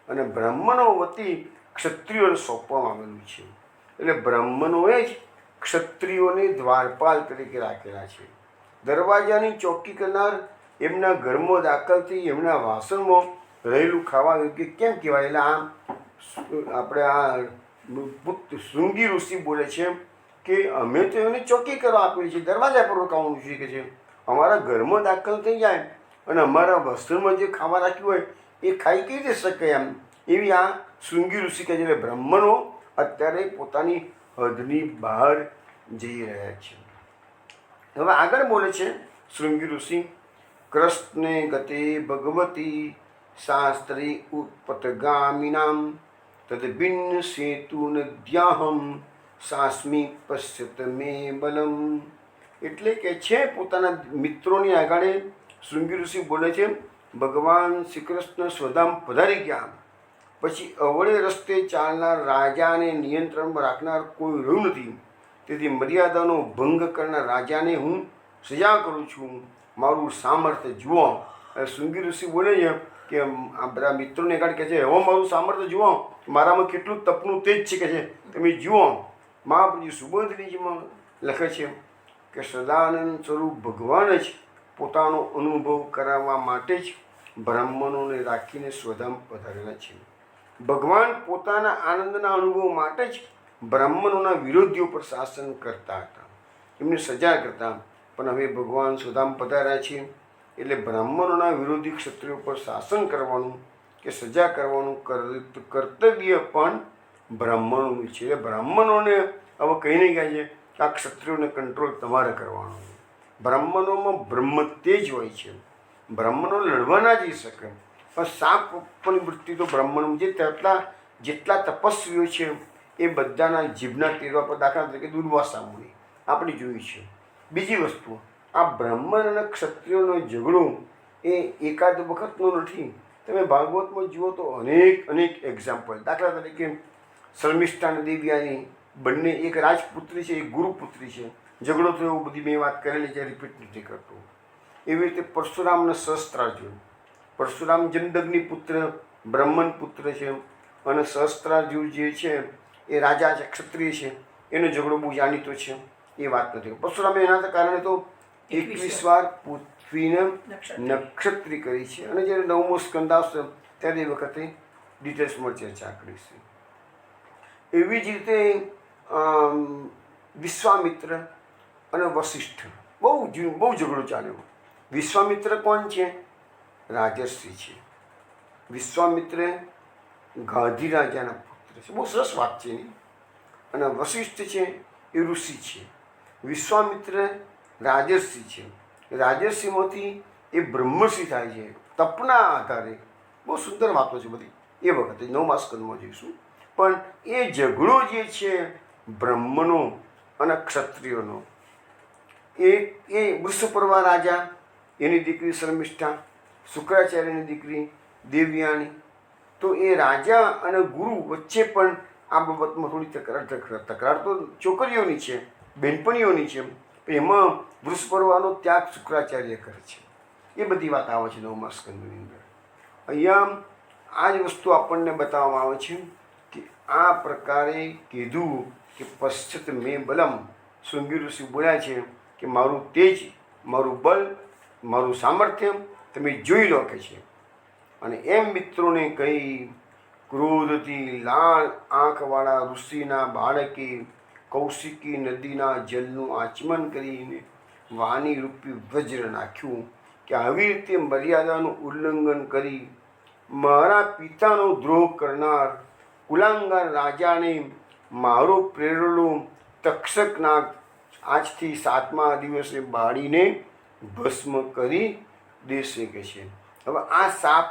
અને બ્રાહ્મણો વતી ક્ષત્રિયોને સોંપવામાં આવેલું છે. એટલે બ્રાહ્મણોએ જ ક્ષત્રિયોને દ્વારપાલ તરીકે રાખેલા છે. દરવાજાની ચોકી કરનાર, એમના ઘરમાં દાખલ થઈ એમના વાસણમાં રહેલું ખાવા યોગ્ય કેમ કહેવાય? એટલે આપણે આ શૃંગી ઋષિ બોલે છે કે અમે તો એમને ચોકી કરવા આપેલી છે, દરવાજા પર રોકાવાનું છે કે છે, અમારા ઘરમાં દાખલ થઈ જાય અને અમારા વસ્ત્રમાં જે ખાવા રાખ્યું હોય એ ખાઈ કેવી રીતે શકે એમ, એવી આ શૃંગી ઋષિ કહે છે. એટલે બ્રાહ્મણો અત્યારે પોતાની હદની બહાર જઈ રહ્યા છે. હવે આગળ બોલે છે શૃંગી ઋષિ, કૃષ્ણે ગતે ભગવતી શાસ્ત્રી ઉત્પતગામિનામ તદભિન્ન સેતુ નદ્યાહમ સાસ્મી પશ્યત મે બલમ. એટલે કે છે પોતાના મિત્રોની આગળ શૃંગી ઋષિ બોલે છે, ભગવાન શ્રી કૃષ્ણ સ્વધામ પધારી ગયા પછી અવળે રસ્તે ચાલનાર રાજાને નિયંત્રણમાં રાખનાર કોઈ રહ્યું નથી, તેથી મર્યાદાનો ભંગ કરનાર રાજાને હું સજા કરું છું, મારું સામર્થ્ય જુઓ. શૃંગી ઋષિ બોલે છે કે આ બધા મિત્રોને આગળ કહે છે, હવે મારું સામર્થ્ય જુઓ, મારામાં કેટલું તપનું તેજ છે કે છે, તમે જુઓ. મહાપ્રભુ સુબોધનીજીમાં લખે છે કે સદાનંદ સ્વરૂપ ભગવાન જ પોતાનો અનુભવ કરાવવા માટે જ બ્રાહ્મણોને રાખીને સ્વધામ પધારેલા છે. ભગવાન પોતાના આનંદના અનુભવ માટે જ બ્રાહ્મણોના વિરોધીઓ પર શાસન કરતા હતા, એમને સજા કરતા. પણ હવે ભગવાન સ્વધામ પધાર્યા છે એટલે બ્રાહ્મણોના વિરોધી ક્ષત્રિયો પર શાસન કરવાનું કે સજા કરવાનું કર્તવ્ય પણ બ્રાહ્મણોનું છે. એટલે બ્રાહ્મણોને હવે કહીને ગયા છે કે આ ક્ષત્રિયોને કંટ્રોલ તમારે કરવાનો. બ્રાહ્મણોમાં બ્રહ્મ તેજ હોય છે, બ્રાહ્મણો લડવા ના જઈ શકે, પણ સાપ પણ વૃત્તિ તો બ્રાહ્મણ જેટલા તપસ્વીઓ છે એ બધાના જીભના તીરવા પર, દાખલા તરીકે દુર્વાસા મુનિ આપણે જોયું છે. બીજી વસ્તુ, આ બ્રાહ્મણ અને ક્ષત્રિયોનો ઝઘડો એ એકાદ વખતનો નથી. તમે ભાગવતમાં જુઓ તો અનેક એક્ઝામ્પલ, દાખલા તરીકે શર્મિષ્ઠા અને દેવ્યાની બંને, એક રાજપુત્રી છે એક ગુરુપુત્રી છે, ઝઘડો થયો એવું બધી મેં વાત કરેલી છે, રિપીટ નથી કરતો. એવી રીતે પરશુરામ અને સહસ્ત્રાર્જુન, પરશુરામ જમદગ્નિ પુત્ર બ્રાહ્મણ પુત્ર છે અને સહસ્ત્રાર્જુન જે છે એ રાજા છે, ક્ષત્રિય છે, એનો ઝઘડો બહુ જાણીતો છે, એ વાત નથી. પરશુરામે એના કારણે તો 21 વાર પૃથ્વીને નક્ષત્રી કરી છે અને જ્યારે 9મો સ્કંદ આવશે ત્યારે એ વખતે ડિટેલ્સમાં ચર્ચા કરીશું. એવી જ રીતે વિશ્વામિત્ર અને વશિષ્ઠ બહુ ઝઘડો ચાલ્યો. વિશ્વામિત્ર કોણ છે? રાજર્ષિ છે. વિશ્વામિત્ર ગાધી રાજાના પુત્ર છે, બહુ સરસ વાત છે એની. અને વશિષ્ઠ છે એ ઋષિ છે. વિશ્વામિત્ર રાજર્ષિ છે, રાજર્ષિમાંથી એ બ્રહ્મર્ષિ થાય છે તપના આધારે. બહુ સુંદર વાતો છે બધી, એ વખતે 9મા સ્કંદમાં જોઈશું. પણ એ ઝઘડો જે છે બ્રાહ્મણો અને ક્ષત્રિયોનો, એ વૃષપર્વા રાજા, એની દીકરી શર્મિષ્ઠા, શુક્રાચાર્યની દીકરી દેવયાની, તો એ રાજા અને ગુરુ વચ્ચે પણ આ બાબતમાં થોડી તકરાર તો છોકરીઓની છે, બહેનપણીઓની છે. એમાં વૃષપર્વાનો ત્યાગ શુક્રાચાર્ય કરે છે. એ બધી વાત આવે છે 9મા સ્કંદની અંદર. અહીંયા આ જ વસ્તુ આપણને બતાવવામાં આવે છે કે આ પ્રકારે કીધું કે પશ્ચિત મે બલમ. શૃંગી ઋષિ બોલ્યા છે કે મારું તેજ, મારું બલ, મારું સામર્થ્ય તમે જોઈ લો કે છે. અને એમ મિત્રોને કહી ક્રોધથી લાલ આંખવાળા ઋષિના બાળકે કૌશિકી નદીના જલનું આચમન કરીને વાણી રૂપી વજ્ર નાખ્યું કે આવી રીતે મર્યાદાનું ઉલ્લંઘન કરી મારા પિતાનો દ્રોહ કરનાર કુલાંગાર રાજાને મારો પ્રેરેલો તક્ષક નાગ આજથી 7મા દિવસે બાળીને ભસ્મ કરી દેશે કે છે. હવે આ સાપ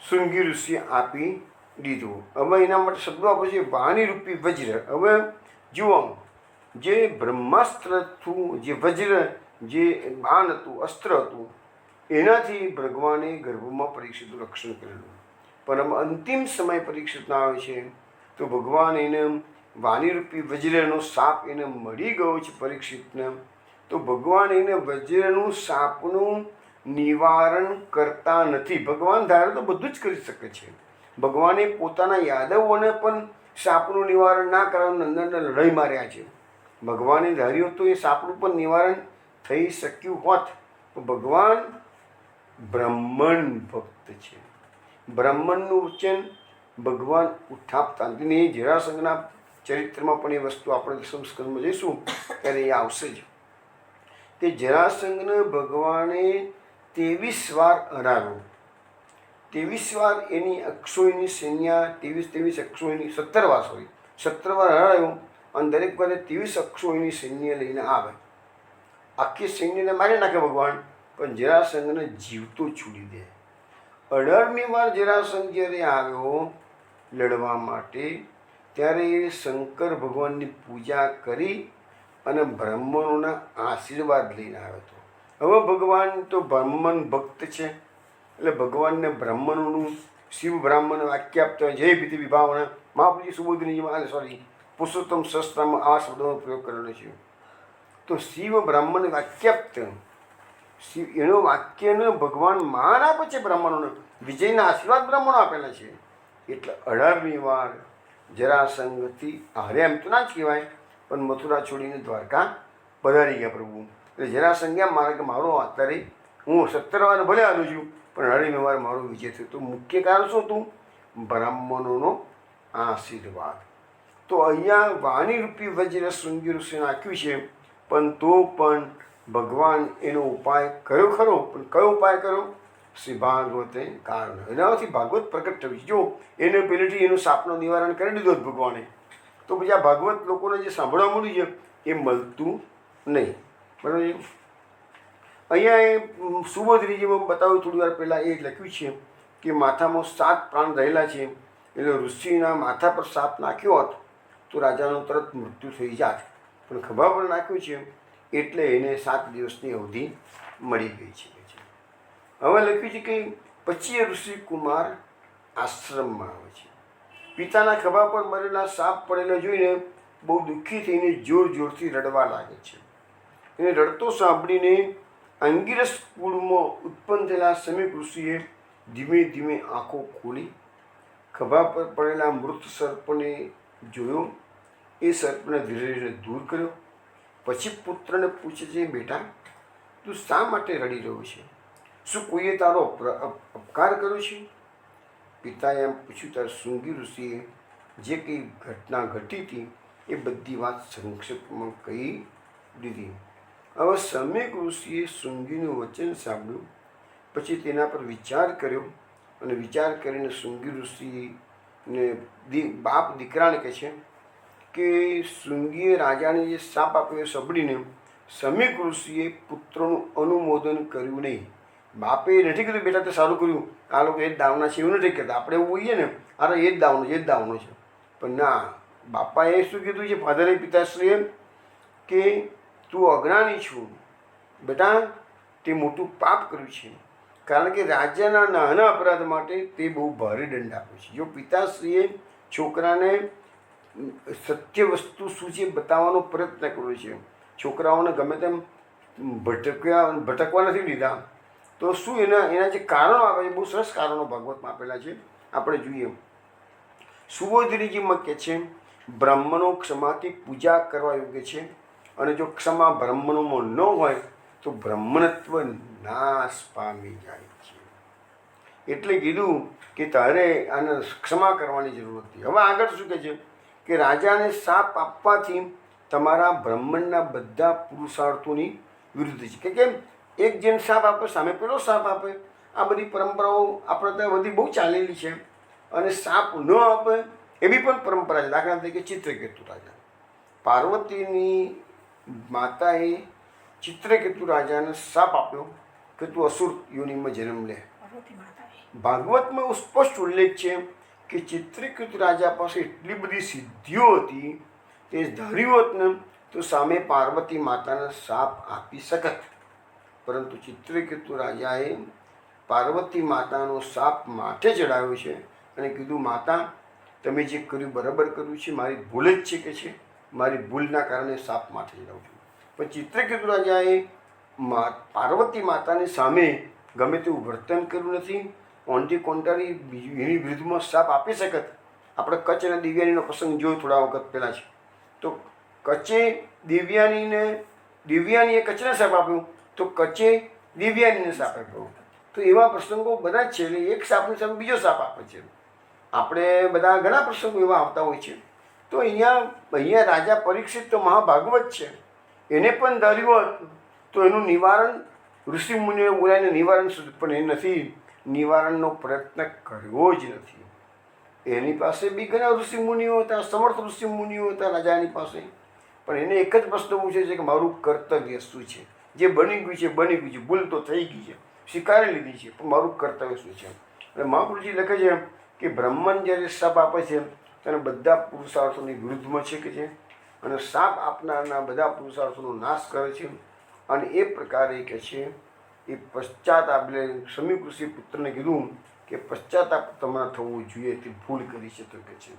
શૃંગી ઋષિએ આપી દીધો. હવે એના માટે શબ્દો આપે છે વાણીરૂપી વજ્ર. હવે જુઓ, જે બ્રહ્માસ્ત્ર હતું, જે વજ્ર, જે બાણ હતું, અસ્ત્ર હતું, એનાથી ભગવાને ગર્ભમાં પરીક્ષિતનું રક્ષણ કરેલું. પણ અંતિમ સમય પરીક્ષિતના આવે છે તો ભગવાન એને વાણીરૂપી વજ્રનો સાપ એને મળી ગયો છે પરીક્ષિતને. તો ભગવાન એને વજ્રનું સાપનું નિવારણ કરતા નથી. ભગવાન ધારે તો બધું જ કરી શકે છે. ભગવાને પોતાના યાદવોને પણ સાપનું નિવારણ ના કરવાનું અંદરના લડાઈ માર્યા છે. ભગવાને ધાર્યું તો એ સાપનું પણ નિવારણ થઈ શક્યું હોત. તો ભગવાન બ્રાહ્મણ ભક્ત છે. બ્રાહ્મણનું વચન ભગવાન ઉઠાપતા નથી. જરાસંઘના ચરિત્રમાં પણ એ વસ્તુ આપણે દસમ સ્કંદમાં જઈશું ત્યારે એ આવશે જ. તે જરાસંઘને ભગવાને 23 વાર હરાવ્યો. 23 વાર એની અક્ષોહિણી સૈન્ય 23 અક્ષોહિણી 17 વાર 17 વાર હરાવ્યો અને દરેક વારે 23 અક્ષોહિણી સૈન્ય લઈને આવે. આખી સૈન્યને મારી નાખે ભગવાન, પણ જરાસંઘને જીવતો છોડી દે. 18મી વાર જરાસંઘ જ્યારે આવ્યો લડવા માટે ત્યારે એ શંકર ભગવાનની પૂજા કરી અને બ્રાહ્મણોના આશીર્વાદ લઈને આવ્યો હતો. હવે ભગવાન તો બ્રાહ્મણ ભક્ત છે એટલે ભગવાનને બ્રાહ્મણોનું શિવ બ્રાહ્મણ વાક્ય આપતા હોય, જય ભીતિ વિભાવના મહાપુજી સુબોધનીજીમાં પુરુષોત્તમ શાસ્ત્રમાં આ શબ્દોનો પ્રયોગ કરેલો છે. તો શિવ બ્રાહ્મણ વાક્યાપ્ત શિવ એનો વાક્યને ભગવાન માન આપે છે બ્રાહ્મણોને, વિજયના આશીર્વાદ બ્રાહ્મણો આપેલા છે. એટલે 18મી વાર જરાસંઘથી હારે એમ તો ના જ કહેવાય, પણ મથુરા છોડીને દ્વારકા પધારી ગયા પ્રભુ. એટલે જરાસંઘ મારે કે મારો અત્યારે હું 17 વાર ભલે હારું છું પણ 18મી વાર મારો વિજય થયો. તો મુખ્ય કારણ શું હતું? બ્રાહ્મણોનો આશીર્વાદ. તો અહીંયા વાણીરૂપી વજ્ર શૃંગી ઋષિએ નાખ્યું છે, પણ તો પણ ભગવાન એનો ઉપાય કર્યો ખરો. પણ કયો ઉપાય કર્યો? શ્રી ભાગવતે કારણ એનાથી ભાગવત પ્રગટ થયું છે. જો એને પહેલેથી એનું સાપનું નિવારણ કરી દીધું હતું ભગવાને, તો પછી આ ભાગવત લોકોને જે સાંભળવા મળ્યું છે એ મળતું નહીં. બરાબર છે. અહીંયા એ સુબોધનીજીમાં બતાવ્યું થોડી વાર પહેલાં એ લખ્યું છે કે માથામાં 7 પ્રાણ રહેલા છે, એટલે ઋષિના માથા પર સાપ નાખ્યો હોત તો રાજાનું તરત મૃત્યુ થઈ જાત, પણ ખભા પર નાખ્યું છે એટલે એને 7 દિવસની અવધિ મળી ગઈ છે. હવે લખ્યું છે કે પછી એ ઋષિ કુમાર આશ્રમમાં આવે છે. પિતાના ખભા પર મરેલા સાપ પડેલા જોઈને બહુ દુઃખી થઈને જોર જોરથી રડવા લાગે છે. એને રડતો સાંભળીને અંગિરસ કુળમાં ઉત્પન્ન થયેલા સમીપ ઋષિએ ધીમે ધીમે આંખો ખોલી ખભા પર પડેલા મૃત સર્પને જોયો. એ સર્પને ધીરે ધીરે દૂર કર્યો. પછી પુત્રને પૂછે છે, બેટા તું શા માટે રડી રહ્યો છે? શું કોઈએ તારો અપકાર કર્યો છે? પિતાએ એમ પૂછ્યું ત્યારે શૃંગી ઋષિએ જે કંઈ ઘટના ઘટી હતી એ બધી વાત સંક્ષેપમાં કહી દીધી. હવે સમ્યક ઋષિએ શૃંગીનું વચન સાંભળ્યું, પછી તેના પર વિચાર કર્યો અને વિચાર કરીને શૃંગી ઋષિને બાપ દીકરાને કહે છે કે શૃંગીએ રાજાને જે શાપ આપ્યો એ સાંભળીને સમ્યક ઋષિએ પુત્રનું અનુમોદન કર્યું નહીં. બાપે નથી કીધું બેટા તે સારું કર્યું, આ લોકો એ જ દાવના છે એવું નથી કહેતા. આપણે એવું બોલીએ ને અરે એ જ દાવનો છે, પણ ના, બાપાએ શું કીધું છે ફાધરે પિતાશ્રીએ કે તું અજ્ઞાની છું બેટા, તે મોટું પાપ કર્યું છે. કારણ કે રાજાના નાના અપરાધ માટે તે બહુ ભારે દંડ આપ્યો છે. જો પિતાશ્રીએ છોકરાને સત્ય વસ્તુ શું છે બતાવવાનો પ્રયત્ન કર્યો છે, છોકરાઓને ગમે તેમ ભટકવા નથી દીધા, તો શું એના જે કારણો આપે છે બહુ સરસ કારણો ભાગવતમાં આપેલા છે. આપણે જોઈએ સુબોધનીજીમાં કહે છે બ્રાહ્મણો ક્ષમાથી પૂજા કરવા યોગ્ય છે, અને જો ક્ષમા બ્રાહ્મણોમાં ન હોય તો બ્રાહ્મણત્વ નાશ પામી જાય છે. એટલે કીધું કે તારે આને ક્ષમા કરવાની જરૂર હતી. હવે આગળ શું કહે છે કે રાજાને શાપ આપવાથી તમારા બ્રાહ્મણના બધા પુરુષાર્થોની વિરુદ્ધ છે. કે કેમ? એક જેમ સાપ આપે સામે પેલો સાપ આપે, આ બધી પરંપરાઓ આપણે ત્યાં બધી બહુ ચાલેલી છે. અને સાપ ન આપે એવી પણ પરંપરા છે. દાખલા તરીકે ચિત્રકેતુ રાજા, પાર્વતીની માતાએ ચિત્રકેતુ રાજાને સાપ આપ્યો કે તું અસુર યોનિમાં જન્મ લે. ભાગવતમાં સ્પષ્ટ ઉલ્લેખ છે કે ચિત્રકેતુ રાજા પાસે એટલી બધી સિદ્ધિઓ હતી તે ધાર્યું હોત ને તો સામે પાર્વતી માતાને સાપ આપી શકત, પરંતુ ચિત્રકેતુ રાજાએ પાર્વતી માતાનો સાપ માથે ચડાવ્યો છે અને કીધું માતા તમે જે કર્યું બરાબર કર્યું છે, મારી ભૂલ જ છે કે છે, મારી ભૂલના કારણે સાપ માથે ચડાવું છું. પણ ચિત્રકેતુ રાજાએ પાર્વતી માતાની સામે ગમે તેવું વર્તન કર્યું નથી. ઓન ધી કોન્ટ્રારી એની વિરુદ્ધમાં સાપ આપી શકત. આપણે કચ્છ અને દિવ્યાનીનો પ્રસંગ જોયો થોડા વખત પહેલાં છે. તો કચ્છે દિવ્યાનીએ કચ્છને સાપ આપ્યું તો કચ્છે દિવ્યાનીને સાપ આપ્યો. તો એવા પ્રસંગો બધા જ છે. એટલે એક સાપની સામે બીજો સાપ આપે છે. આપણે બધા ઘણા પ્રસંગો એવા આવતા હોય છે. તો અહીંયા રાજા પરીક્ષિત તો મહાભાગવત છે, એને પણ ધર્યું હતું, તો એનું નિવારણ ઋષિમુનિઓએ બોલાવીને નિવારણ સુધી, પણ એ નથી નિવારણનો પ્રયત્ન કર્યો જ નથી. એની પાસે બી ઘણા ઋષિમુનિઓ હતા, સમર્થ ઋષિમુનિઓ હતા રાજાની પાસે, પણ એને એક જ પ્રશ્ન પૂછે છે કે મારું કર્તવ્ય શું છે? જે બની ગયું છે બની ગયું છે, ભૂલ તો થઈ ગઈ છે, સ્વીકારી લીધી છે, પણ મારું કર્તવ્ય શું છે? અને મહાપુરુષજી લખે છે કે બ્રહ્મન જ્યારે શાપ આપે છે તેને બધા પુરુષાર્થોની વિરુદ્ધમાં છે કે છે, અને શાપ આપનારના બધા પુરુષાર્થોનો નાશ કરે છે. અને એ પ્રકારે કે છે એ પશ્ચાતાપ, એટલે સમીપ ઋષિ પુત્રને કીધું કે પશ્ચાતાપ તમારે થવું જોઈએ, તે ભૂલ કરી છે. તો કે છે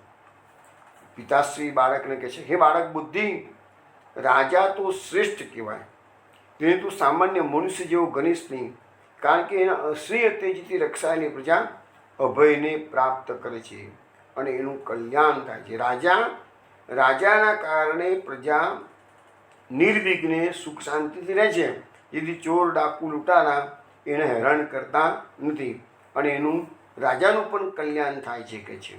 પિતાશ્રી બાળકને કહે છે, હે બાળક બુદ્ધિ, રાજા તો શ્રેષ્ઠ કહેવાય, તેને તું સામાન્ય મનુષ્ય જેવો ગણીશ નહીં, કારણ કે એના અશ્રીય તેજથી રક્ષાયેલી પ્રજા અભયને પ્રાપ્ત કરે છે અને એનું કલ્યાણ થાય છે. રાજાના કારણે પ્રજા નિર્વિઘ્ને સુખ શાંતિથી રહે છે, જેથી ચોર ડાકુ લૂંટારા એને હેરાન કરતા નથી અને એનું રાજાનું પણ કલ્યાણ થાય છે કે છે.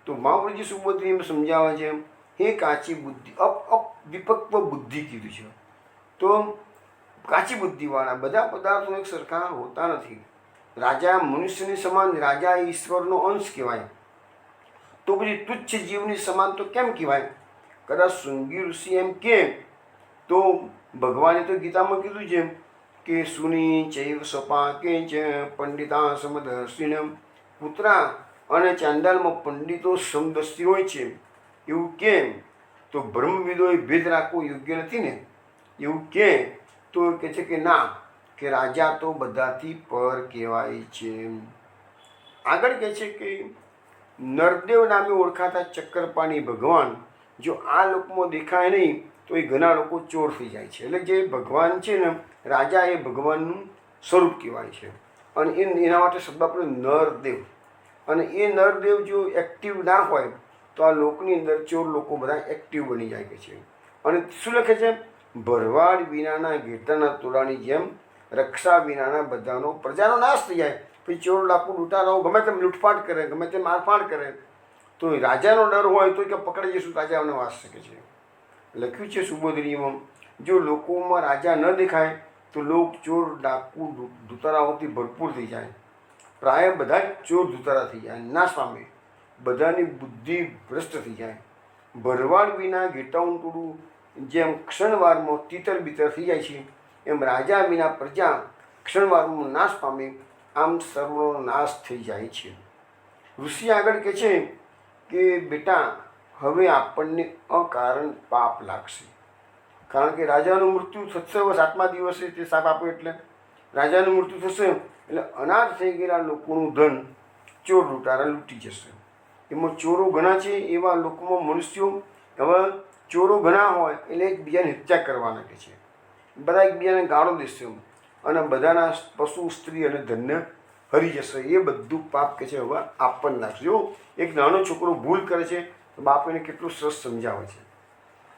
તો મહાપુરુષજી સુબોધને એમ સમજાવે છે, હે કાચી બુદ્ધિ, વિપક્વ બુદ્ધિ કીધું છે. તો કાચી બુદ્ધિવાળા, બધા પદાર્થો એક સરખા હોતા નથી. રાજા મનુષ્યની સમાન, રાજા ઈશ્વરનો અંશ કહેવાય, તો પછી તુચ્છ જીવની સમાન તો કેમ કહેવાય? કદાચ શૃંગી ઋષિ એમ કે તો ભગવાને તો ગીતામાં કીધું છે કે સુની ચૈવ સપા કે ચ પંડિતા સમદર્શિનમ, પુત્રા અને ચાંડાલમાં પંડિતો સમદર્શી હોય છે, એવું કેમ? તો બ્રહ્મવિદોએ ભેદ રાખવો યોગ્ય નથી ને, એવું કે તો કહે છે કે ના, કે રાજા તો બધાથી પર કહેવાય છે. આગળ કહે છે કે નરદેવ નામે ઓળખાતા ચક્કરપાણી ભગવાન જો આ લોકમાં દેખાય નહીં તો એ ઘણા લોકો ચોર થઈ જાય છે. એટલે જે ભગવાન છે ને, રાજા એ ભગવાનનું સ્વરૂપ કહેવાય છે. અને એના માટે શબ્દ આપણે નરદેવ, અને એ નરદેવ જો એક્ટિવ ના હોય તો આ લોકની અંદર ચોર લોકો બધા એક્ટિવ બની જાય છે. અને શું લખે છે? ભરવાડ વિનાના ઘેટાના તોડાની જેમ રક્ષા વિનાના બધાનો પ્રજાનો નાશ થઈ જાય. પછી ચોર ડાકુ લૂંટારાઓ ગમે તેમ લૂંટફાટ કરે, ગમે તેમ મારફાટ કરે, તો રાજાનો ડર હોય તો કે પકડી જઈશું, રાજાઓને વાસ શકે છે. લખ્યું છે સુબોધનીમાં, જો લોકોમાં રાજા ન દેખાય તો લોક ચોર ડાકુ દૂતારાઓથી ભરપૂર થઈ જાય, પ્રાય બધા જ ચોર દૂતારા થઈ જાય, નાશ પામે, બધાની બુદ્ધિ ભ્રષ્ટ થઈ જાય. ભરવાડ વિના ઘેટાઉં ટોળું જેમ ક્ષણવારમાં તીતર બીતર થઈ જાય છે, એમ રાજા વિના પ્રજા ક્ષણવારમાં નાશ પામે, આમ સર્વનો નાશ થઈ જાય છે. ઋષિ આગળ કહે છે કે બેટા, હવે આપણને અકારણ પાપ લાગશે, કારણ કે રાજાનું મૃત્યુ થશે, 7મા દિવસે તે શાપ આપ્યો એટલે રાજાનું મૃત્યુ થશે, એટલે અનાથ થઈ ગયેલા લોકોનું ધન ચોર લૂંટારા લૂંટી જશે. એમાં ચોરો ઘણા છે, એવા લોકોમાં મનુષ્યો, હવે ચોરો ઘણા હોય એટલે એકબીજાને હત્યા કરવાના કે છે, બધા એકબીજાને ગાળો દેશે અને બધાના પશુ સ્ત્રી અને ધનને હરી જશે. એ બધું પાપ કે છે હવે આપણને લાગશે. જો એક નાનો છોકરો ભૂલ કરે છે તો બાપ એને કેટલું સરસ સમજાવે છે.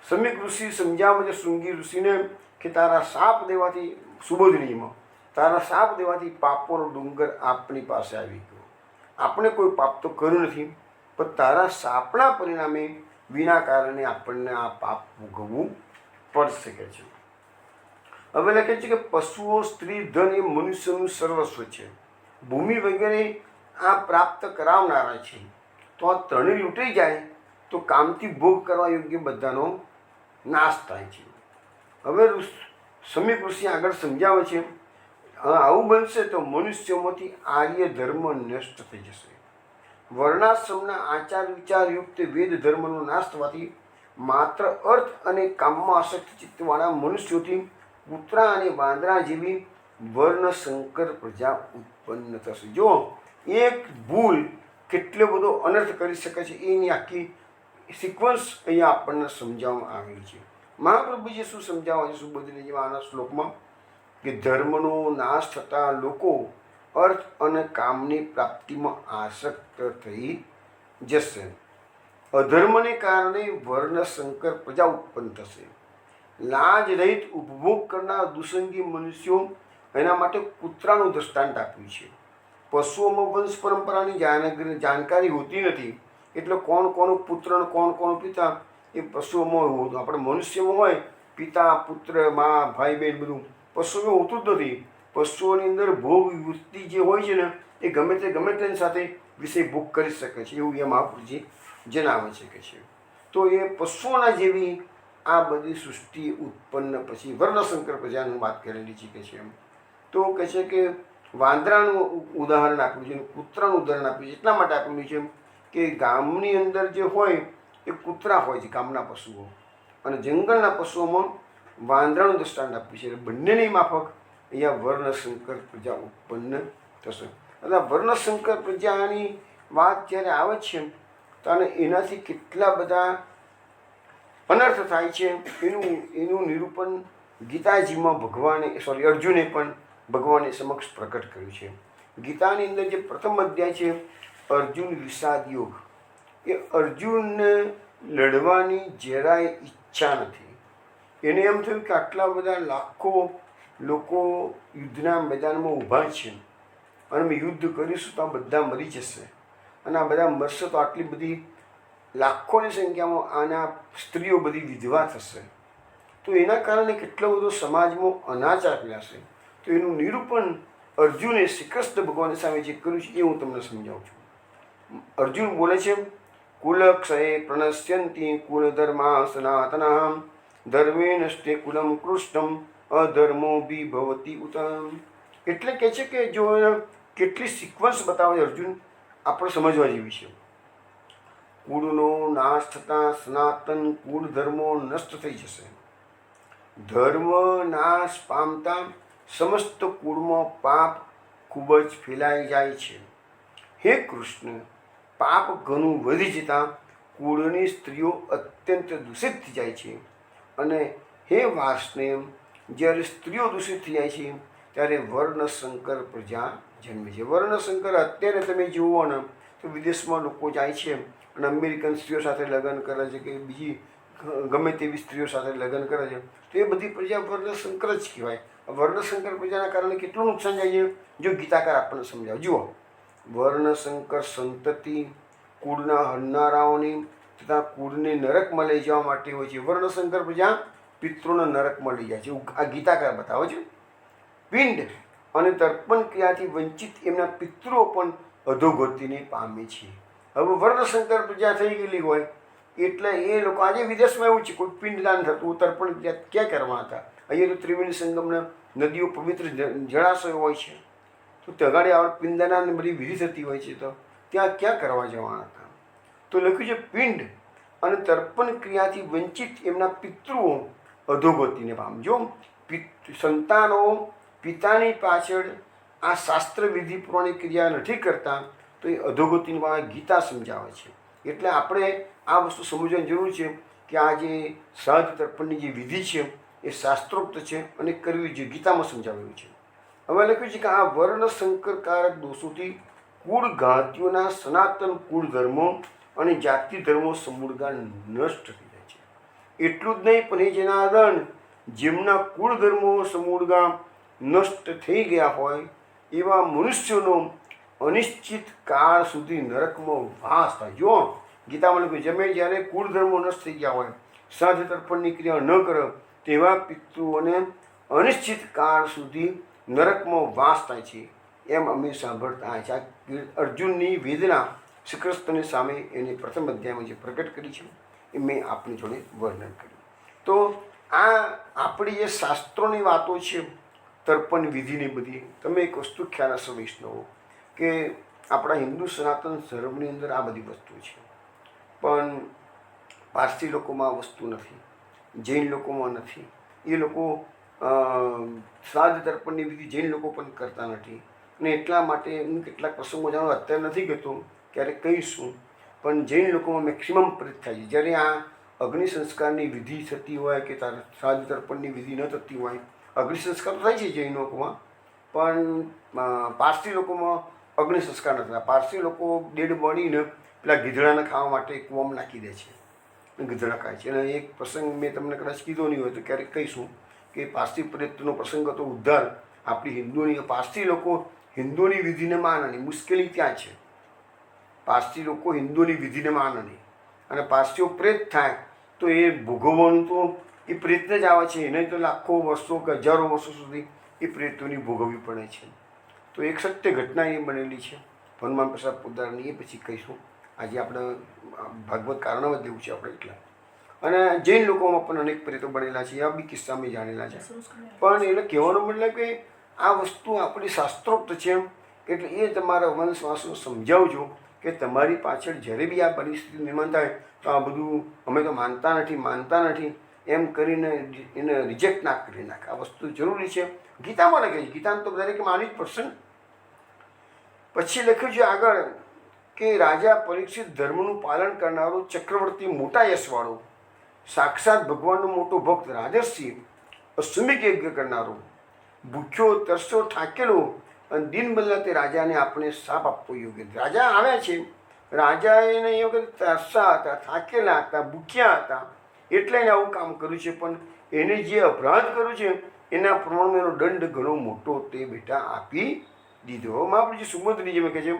સમીક ઋષિ સમજાવે છે શૃંગી ઋષિને કે તારા શાપ દેવાથી, સુબોધનીમાં તારા શાપ દેવાથી પાપોનો ડુંગર આપણી પાસે આવી ગયો. આપણે કોઈ પાપ તો કર્યું નથી, પણ તારા શાપના પરિણામે વિના કારણે આપણને આ પાપ ભોગવવું પડશે કે છે. હવે લખે છે કે પશુઓ, સ્ત્રી, ધન એ મનુષ્યનું સર્વસ્વ છે, ભૂમિ વગેરે આ પ્રાપ્ત કરાવનારા છે. તો આ ત્રણેય લૂંટાઈ જાય તો કામથી ભોગ કરવા યોગ્ય બધાનો નાશ થાય છે. હવે સમીક ઋષિ આગળ સમજાવે છે, આવું બનશે તો મનુષ્યોમાંથી આર્ય ધર્મ નષ્ટ થઈ જશે. વર્ણાશ્રમના આચાર વિચારયુક્ત વેદ ધર્મનો નાશ થવાથી માત્ર અર્થ અને કામમાં આસક્ત ચિત્તવાળા મનુષ્યોથી કૂતરા અને વાંદરા જેવી વર્ણ સંકર પ્રજા ઉત્પન્ન થશે. જો એક ભૂલ કેટલો બધો અનર્થ કરી શકે છે, એની આખી સિક્વન્સ અહીંયા આપણને સમજાવવામાં આવેલી છે. મહાપ્રભુજીએ શું સમજાવવા છે સુબોધનીજીમાં આના શ્લોકમાં, કે ધર્મનો નાશ થતાં લોકો અર્થ અને કામની પ્રાપ્તિમાં આસક્ત થઈ જશે. અધર્મને કારણે વર્ણ સંકર પ્રજા ઉત્પન્ન થશે. લાજ રહિત ઉપભોગ કરનાર દુસંગી મનુષ્યો, એના માટે કૂતરાનું દૃષ્ટાંત આપ્યું છે. પશુઓમાં વંશ પરંપરાની જાણકારી હોતી નથી, એટલે કોણ કોનું પુત્ર અને કોણ કોનું પિતા એ પશુઓમાં હોતું. આપણે મનુષ્યમાં હોય પિતા પુત્ર મા ભાઈ બહેન બધું, પશુઓમાં હોતું જ નથી. પશુઓની અંદર ભોગ વૃત્તિ જે હોય છે ને એ ગમે તેની સાથે વિષય ભોગ કરી શકે છે, એવું એ મહાપુરુષજી જણાવે છે કે છે. તો એ પશુઓના જેવી આ બધી સૃષ્ટિ ઉત્પન્ન પછી વર્ણશંકર પ્રજાની વાત કરેલી છે કે છે એમ. તો કહે છે કે વાંદરાનું ઉદાહરણ આપ્યું છે, કૂતરાનું ઉદાહરણ આપ્યું છે. એટલા માટે આપેલું છે કે ગામની અંદર જે હોય એ કૂતરા હોય છે, ગામના પશુઓ, અને જંગલના પશુઓમાં વાંદરાનું દૃષ્ટાંત આપ્યું છે. એટલે બંનેની માફક અહીંયા વર્ણશંકર પ્રજા ઉત્પન્ન થશે. એટલે વર્ણશંકર પ્રજાની વાત જ્યારે આવે છે તો એનાથી કેટલા બધા અનર્થ થાય છે એનું નિરૂપણ ગીતાજીમાં અર્જુને પણ ભગવાને સમક્ષ પ્રકટ કર્યું છે. ગીતાની અંદર જે પ્રથમ અધ્યાય છે અર્જુન વિષાદ યોગ, એ અર્જુનને લડવાની જરાય ઈચ્છા નથી. એને એમ થયું કે આટલા બધા લાખો લોકો યુદ્ધના મેદાનમાં ઊભા છે અને અમે યુદ્ધ કરીશું તો આ બધા મરી જશે, અને આ બધા મરશે તો આટલી બધી લાખોની સંખ્યામાં આના સ્ત્રીઓ બધી વિધવા થશે, તો એના કારણે કેટલો બધો સમાજમાં અનાચાર ફેલાશે. તો એનું નિરૂપણ અર્જુને શ્રી કૃષ્ણ ભગવાન સામે જે કર્યું છે એ હું તમને સમજાવું છું. અર્જુન બોલે છે કુલક્ષયે પ્રણશ્યંતિ કુલધર્મા સનાતના ધર્મે નષ્ટે કુલમ કૃષ્ણમ અધર્મો બી ભવતી ઉત્તમ. એટલે કહે છે કે જો કેટલી સિક્વન્સ બતાવે અર્જુન આપણે સમજવા જેવી છે. કુળનો નાશ થતાં સનાતન કુળ ધર્મો નષ્ટ થઈ જશે. ધર્મ નાશ પામતા સમસ્ત કુળમાં પાપ ખૂબ જ ફેલાઈ જાય છે. હે કૃષ્ણ, પાપ ઘણું વધી જતાં કુળની સ્ત્રીઓ અત્યંત દૂષિત થઈ જાય છે. અને હે વાસને, જ્યારે સ્ત્રીઓ દૂષિત થઈ જાય છે ત્યારે વર્ણશંકર પ્રજા જન્મે છે. વર્ણશંકર અત્યારે તમે જુઓ ને તો વિદેશમાં લોકો જાય છે અને અમેરિકન સ્ત્રીઓ સાથે લગ્ન કરે છે કે બીજી ગમે તેવી સ્ત્રીઓ સાથે લગ્ન કરે છે, તો એ બધી પ્રજા વર્ણશંકર જ કહેવાય. વર્ણશંકર પ્રજાના કારણે કેટલું નુકસાન જાય છે જો ગીતાકાર આપણને સમજાવે. જુઓ, વર્ણશંકર સંતતિ કુળના હરનારાઓની તથા કુળને નરકમાં લઈ જવા માટે હોય છે. વર્ણશંકર પ્રજા પિતૃને નરકમાં લઈ જાય છે, આ ગીતાકાર બતાવે છે. પિંડ અને તર્પણ ક્રિયાથી વંચિત એમના પિતૃઓ પણ અધોગતિને પામે છે. હવે વર્ણશંકર પ્રજા થઈ ગયેલી હોય એટલે એ લોકો આજે વિદેશમાં એવું છે, કોઈ પિંડદાન થતું તર્પણ ક્રિયા ક્યાં કરવા હતા. અહીંયા તો ત્રિવેણી સંગમના નદીઓ પવિત્ર જળાશયો હોય છે, તો તગાડે આ પિંડદાનની બધી વિધિ થતી હોય છે, તો ત્યાં ક્યાં કરવા જવાના હતા. તો લખ્યું છે પિંડ અને તર્પણ ક્રિયાથી વંચિત એમના પિતૃઓ અધોગતિને પામજો. સંતાનો પિતાની પાછળ આ શાસ્ત્ર વિધિ પ્રમાણે ક્રિયા નથી કરતા તો એ અધોગતિની વાત ગીતા સમજાવે છે. એટલે આપણે આ વસ્તુ સમજવાની જરૂર છે કે આ જે શ્રાદ્ધ તર્પણની જે વિધિ છે એ શાસ્ત્રોક્ત છે અને કરવી જોઈએ, ગીતામાં સમજાવેલું છે. હવે લખ્યું છે કે આ વર્ણશંકરકારક દોષોથી કુળ ઘાતીઓના સનાતન કુળ ધર્મો અને જાતિ ધર્મો સમૂળગા નષ્ટ થઈ જાય છે. એટલું જ નહીં પણ એ જનાર્દન જેમના કુળ ધર્મો સમૂળગા નષ્ટ થઈ ગયા હોય એવા મનુષ્યોનો અનિશ્ચિત કાળ સુધી નરકમાં વાસ થાય. જો ગીતામાં લખ્યું જમે જ્યારે કુળ ધર્મો નષ્ટ થઈ ગયા હોય, શ્રાદ્ધ તર્પણની ક્રિયા ન કરે તેવા પિતૃઓને અનિશ્ચિત કાળ સુધી નરકમાં વાસ થાય છે, એમ અમે સાંભળતા છે. આ અર્જુનની વેદના શ્રી કૃષ્ણની સામે એની પ્રથમ અધ્યાયમાં જે પ્રગટ કરી છે એ મેં આપની જોડે વર્ણન કર્યું. તો આ આપણી જે શાસ્ત્રોની વાતો છે તર્પણ વિધિની બધી, તમે એક વસ્તુ ખ્યાલ હશો વૈષ્ણવો કે આપણા હિન્દુ સનાતન ધર્મની અંદર આ બધી વસ્તુ છે, પણ પારસી લોકોમાં આ વસ્તુ નથી, જૈન લોકોમાં નથી. એ લોકો શ્રાદ્ધ તર્પણની વિધિ જૈન લોકો પણ કરતા નથી. અને એટલા માટે હું કેટલાક પ્રસંગો જાણો અત્યારે નથી કહેતો, ક્યારેક કહીશું, પણ જૈન લોકોમાં મેક્સિમમ પ્રેત થાય છે. જ્યારે આ અગ્નિ સંસ્કારની વિધિ થતી હોય કે શ્રાદ્ધ તર્પણની વિધિ ન થતી હોય, અગ્નિ સંસ્કાર તો થાય છે જૈન લોકોમાં, પણ પારસી લોકોમાં અગ્નિ સંસ્કાર નથી થતા. પારસી લોકો ડેડ બોડીને પેલા ગીધડાને ખાવા માટે કૂવામાં નાખી દે છે, ગીધડા ખાય છે. અને એક પ્રસંગ મેં તમને કદાચ કીધો નહીં હોય તો ક્યારેક કહીશું કે પારસી પ્રેતનો પ્રસંગ હતો ઉદ્ધાર આપણી હિન્દુની. પારસી લોકો હિન્દુની વિધિને માનવાની મુશ્કેલી ત્યાં છે. પારસી લોકો હિન્દુની વિધિને માને નહીં, અને પારસીઓ પ્રેત થાય તો એ ભોગવવાનું તો એ પ્રેતને જ આવે છે, એને તો લાખો વર્ષો કે હજારો વર્ષો સુધી એ પ્રેતોની ભોગવવી પડે છે. તો એક સત્ય ઘટના એ બનેલી છે હનુમાન પ્રસાદ પોદારની, એ પછી કહીશું. આજે આપણે ભાગવત કારણમાં દેવું છે આપણે એટલા. અને જૈન લોકોમાં પણ અનેક પ્રેતો બનેલા છે, આ બી કિસ્સા મેં જાણેલા છે. પણ એટલે કહેવાનો મતલબ કે આ વસ્તુ આપણી શાસ્ત્રોક્ત છે, એટલે એ તમારા વંશવાસને સમજાવજો કે તમારી પાછળ જ્યારે બી આ પરિસ્થિતિ નિર્માણ થાય તો આ બધું અમે તો માનતા નથી એમ કરીને એને રિજેક્ટ ના કરી નાખે. આ વસ્તુ જરૂરી છે. ગીતામાં લખે છે, ગીતાને તો દરેક માનવી જ પડશે ને. પછી લખ્યું છે આગળ કે રાજા પરીક્ષિત ધર્મનું પાલન કરનારો, ચક્રવર્તી મોટા યશવાળો, સાક્ષાત ભગવાનનો મોટો ભક્ત, રાજર્ષિ, અશ્વમેઘ યજ્ઞ કરનારો, ભૂખ્યો તરસ્યો થાકેલો અને દિન બદલા તે રાજાને આપણે શાપ આપવો યોગ્ય. રાજા આવ્યા છે, રાજા એને એ વખત તરસા હતા, થાકેલા હતા, ભૂખ્યા હતા, એટલે એને આવું કામ કર્યું છે. પણ એને જે અપરાધ કર્યો છે એના પ્રમાણમાં એનો દંડ ઘણો મોટો તે બેટા આપી દીધો. મહાપ્રભુજી સુમંતની જેમ કહે છે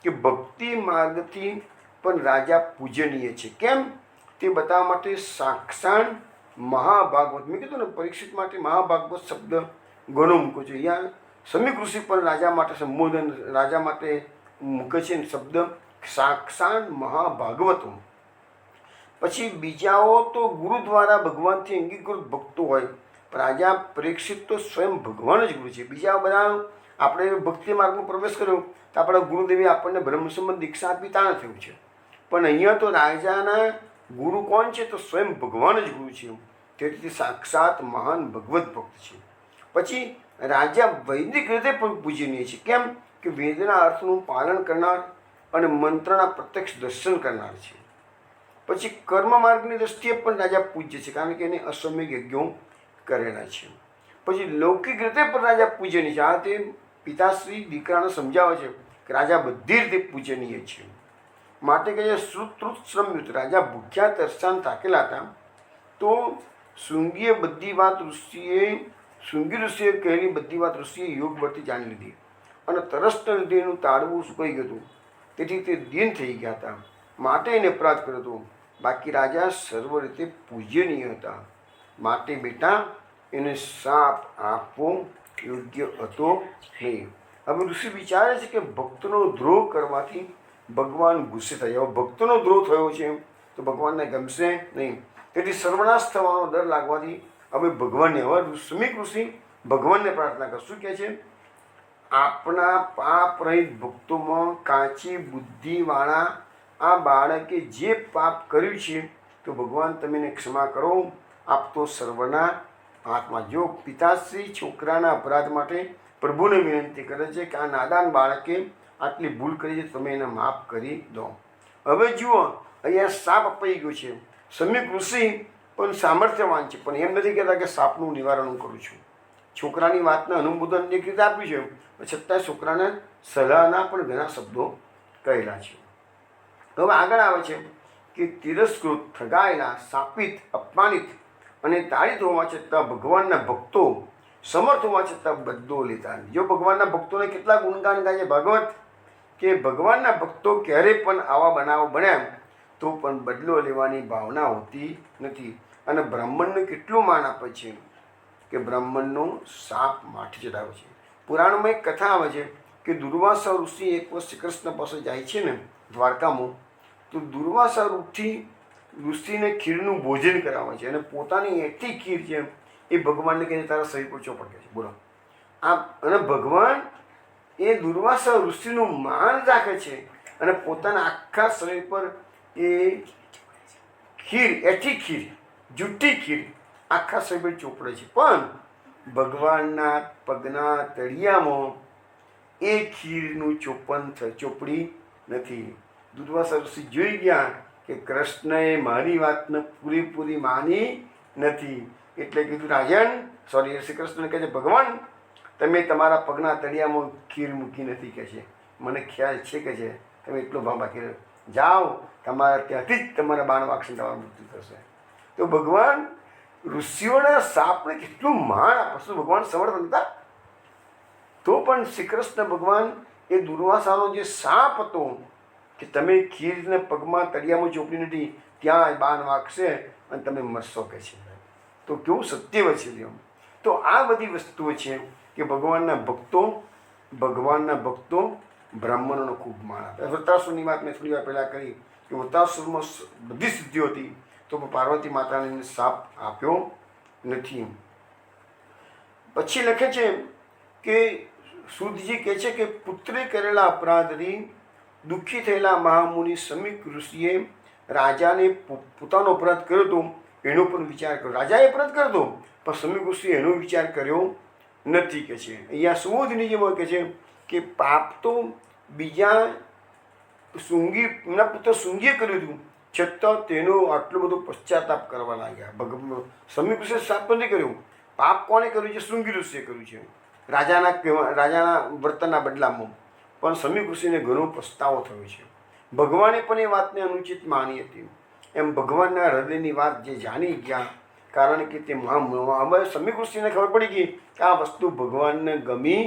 કે ભક્તિ માર્ગથી પણ રાજા પૂજનીય છે. કેમ? તે બતાવવા માટે સાક્ષાત મહાભાગવત, મેં કીધું ને પરીક્ષિત માટે મહાભાગવત શબ્દ ઘણો મૂકો છે. અહીંયા સમીક ઋષિ પણ રાજા માટે સંબોધન, રાજા માટે મૂકે છે શબ્દ સાક્ષાત મહાભાગવતો. પછી બીજાઓ તો ગુરુ દ્વારા ભગવાનથી અંગીકૃત ભક્તો હોય, રાજા પરીક્ષિત તો સ્વયં ભગવાન જ ગુરુ છે. બીજા બધા આપણે ભક્તિ માર્ગમાં પ્રવેશ કર્યો તો આપણા ગુરુદેવે આપણને બ્રહ્મ સંબંધ દીક્ષા આપી તાણ થયું છે. પણ અહીંયા તો રાજાના ગુરુ કોણ છે? તો સ્વયં ભગવાન જ ગુરુ છે. તેથી સાક્ષાત મહાન ભગવત ભક્ત છે. પછી રાજા વૈદિક રીતે પણ પૂજનીય છે. કેમ? કે વેદના અર્થનું પાલન કરનાર અને મંત્રના પ્રત્યક્ષ દર્શન કરનાર છે. પછી કર્મ માર્ગની દ્રષ્ટિએ પણ રાજા પૂજ્ય છે, કારણ કે એને અશ્વમેઘ યજ્ઞો કરેલા છે. પછી લૌકિક રીતે પણ રાજા પૂજનીય છે. આ તે પિતાશ્રી દીકરાને સમજાવે છે કે રાજા બધી રીતે પૂજનીય છે. માટે કહે શ્રુતૃત શ્રમયુત, રાજા ભૂખ્યા તરસાન થાકેલા હતા તો શૃંગીએ બધી વાત શૃંગી ઋષિએ કહેલી બધી વાત ઋષિએ યોગ બળથી જાણી લીધી અને તરસને લીધે એનું તાળવું સુકાઈ ગયું હતું. તેથી તે દીન થઈ ગયા હતા, માટે એને અપરાધ કર્યો હતો. બાકી રાજા સર્વ રીતે પૂજ્યનીય હતા, માટે બેટા એને શાપ આપવો યોગ્ય હતો નહીં. હવે ઋષિ વિચારે છે કે ભક્તનો દ્રોહ કરવાથી ભગવાન ગુસ્સે થયા. ભક્તનો દ્રોહ થયો છે તો ભગવાનને ગમશે નહીં, તેથી સર્વનાશ થવાનો ડર લાગવાથી હવે ભગવાનને, હવે સમીક ઋષિ ભગવાનને પ્રાર્થના કર. શું કહે છે? આપણા પાપ રહિત ભક્તોમાં કાચી બુદ્ધિવાળા આ બાળકે જે પાપ કર્યું છે તો ભગવાન તમે એને ક્ષમા કરો. આપ તો સર્વના આત્મા. જો પિતાશ્રી છોકરાના અપરાધ માટે પ્રભુને વિનંતી કરે છે કે આ નાદાન બાળકે આટલી ભૂલ કરી છે, તમે એને માફ કરી દો. હવે જુઓ અહીંયા સાપ અપાઈ ગયો છે. સમીક ઋષિ પણ સામર્થ્યવાન છે, પણ એમ નથી કહેતા કે સાપનું નિવારણ હું કરું છું. છોકરાની વાતને અનુમોદન એક રીતે આપ્યું છે, છતાં છોકરાને સલાહના પણ ઘણા શબ્દો કહેલા છે. હવે આગળ આવે છે કે તિરસ્કૃત, ઠગાયેલા, શાપિત, અપમાનિત અને તાડિત હોવા છતાં ભગવાનના ભક્તો સમર્થ હોવા છતાં બદલો લેતા. જો ભગવાનના ભક્તોને કેટલા ગુણગાન ગાય છે ભાગવત, કે ભગવાનના ભક્તો ક્યારે પણ આવા બનાવો બન્યા તો પણ બદલો લેવાની ભાવના હોતી નથી. અને બ્રાહ્મણને કેટલું માન આપે છે કે બ્રાહ્મણનો સાપ માઠી ચડાવે છે. પુરાણમાં એક કથા આવે છે કે દુર્વાસા ઋષિ એક વર્ષ શ્રી કૃષ્ણ પાસે જાય છે ને દ્વારકામાં, તો દુર્વાસા ઋષિને ખીરનું ભોજન કરાવે છે અને પોતાની એટલી ખીર છે એ ભગવાનને કહીને તારા શરીર પર ચોપડ છે. બોલો આ, અને ભગવાન એ દુર્વાસા ઋષિનું માન રાખે છે અને પોતાના આખા શરીર પર એ ખીર, એથી ખીર, જુઠ્ઠી ખીર આખા શરીર પર ચોપડે છે. પણ ભગવાનના પગના તળિયામાં એ ખીરનું ચોપડી નથી. દુર્વાસા ઋષિ જોઈ ગયા કે કૃષ્ણએ મારી વાતને પૂરેપૂરી માની નથી, એટલે કીધું રાજન, સોરી, શ્રી કૃષ્ણને કહે છે ભગવાન તમે તમારા પગના તળિયામાં ખીર મૂકી નથી, કહે છે મને ખ્યાલ છે કે છે તમે એટલો ભાવ બાકી જાઓ, તમારા ત્યાંથી જ તમારા બાણ વાગશે, તમારું મૃત્યુ થશે. તો ભગવાન ઋષિઓના સાપને કેટલું માણ આપે. શું ભગવાન સમર્થ હતા? તો પણ શ્રી કૃષ્ણ ભગવાન એ દુર્વાસાનો જે સાપ હતો કે તમે ખીરને પગમાં તળિયામાં ચોપડી નથી, ત્યાં બાણ વાગશે અને તમે મરશો કે છે. તો કેવું સત્ય વચે. તો આ બધી વસ્તુઓ છે કે ભગવાનના ભક્તો બ્રાહ્મણોનો ખૂબ માણ આપે. વૃત્રાસુરની વાત મેં થોડી વાર પહેલાં કરી કે વૃત્રાસુરમાં બધી સિદ્ધિઓ હતી, તો પાર્વતી માતાને શાપ આપ્યો નથી. પછી લખે છે કે સુદજી કહે છે કે પુત્રે કરેલા અપરાધથી દુઃખી થયેલા મહામુનિ સમીક ઋષિએ રાજાને પોતાનો અપરાધ કર્યો હતો એનો પણ વિચાર કર્યો. રાજાએ અપરાધ કર્યો હતો પણ સમીક ઋષિએ એનો વિચાર કર્યો નથી કે છે. અહીંયા સુબોધનીજીમાં કહે છે કે પાપ તો બીજા એમના પુત્ર શુંગીએ કર્યું હતું, છતાં તેનો આટલો બધો પશ્ચાતાપ કરવા લાગ્યા. સમીક ઋષિએ શાપ નથી કર્યો, પાપ કોણે કર્યું છે? શૃંગી ઋષિએ કર્યું છે રાજાના વર્તનના બદલામાં. પણ સમીક ઋષિને ઘણો પસ્તાવો થયો છે. ભગવાને પણ એ વાતને અનુચિત માની હતી. એમ ભગવાનના હૃદયની વાત જે જાણી ગયા, કારણ કે તે હવે સમીક ઋષિને ખબર પડી ગઈ કે આ વસ્તુ ભગવાનને ગમી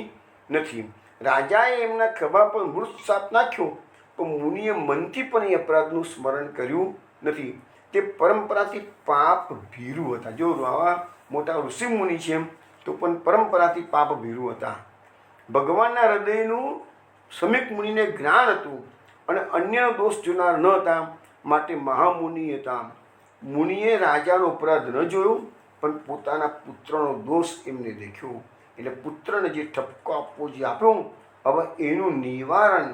નથી. રાજાએ એમના ખભા પર મૃત શાપ નાખ્યો, પણ મુનિએ મનથી પણ એ અપરાધનું સ્મરણ કર્યું નથી. તે પરંપરાથી પાપ ભીરુ હતા. જો આવા મોટા ઋષિ મુનિ છે તો પણ પરંપરાથી પાપ ભીરુ હતા. ભગવાનના હૃદયનું સમીક મુનિને જ્ઞાન હતું અને અન્યનો દોષ જોનાર ન હતા, માટે મહામુનિ હતા. મુનિએ રાજાનો અપરાધ ન જોયો, પણ પોતાના પુત્રનો દોષ એમને દેખ્યો. એટલે પુત્રને જે ઠપકો આપવો જે આપ્યો, હવે એનું નિવારણ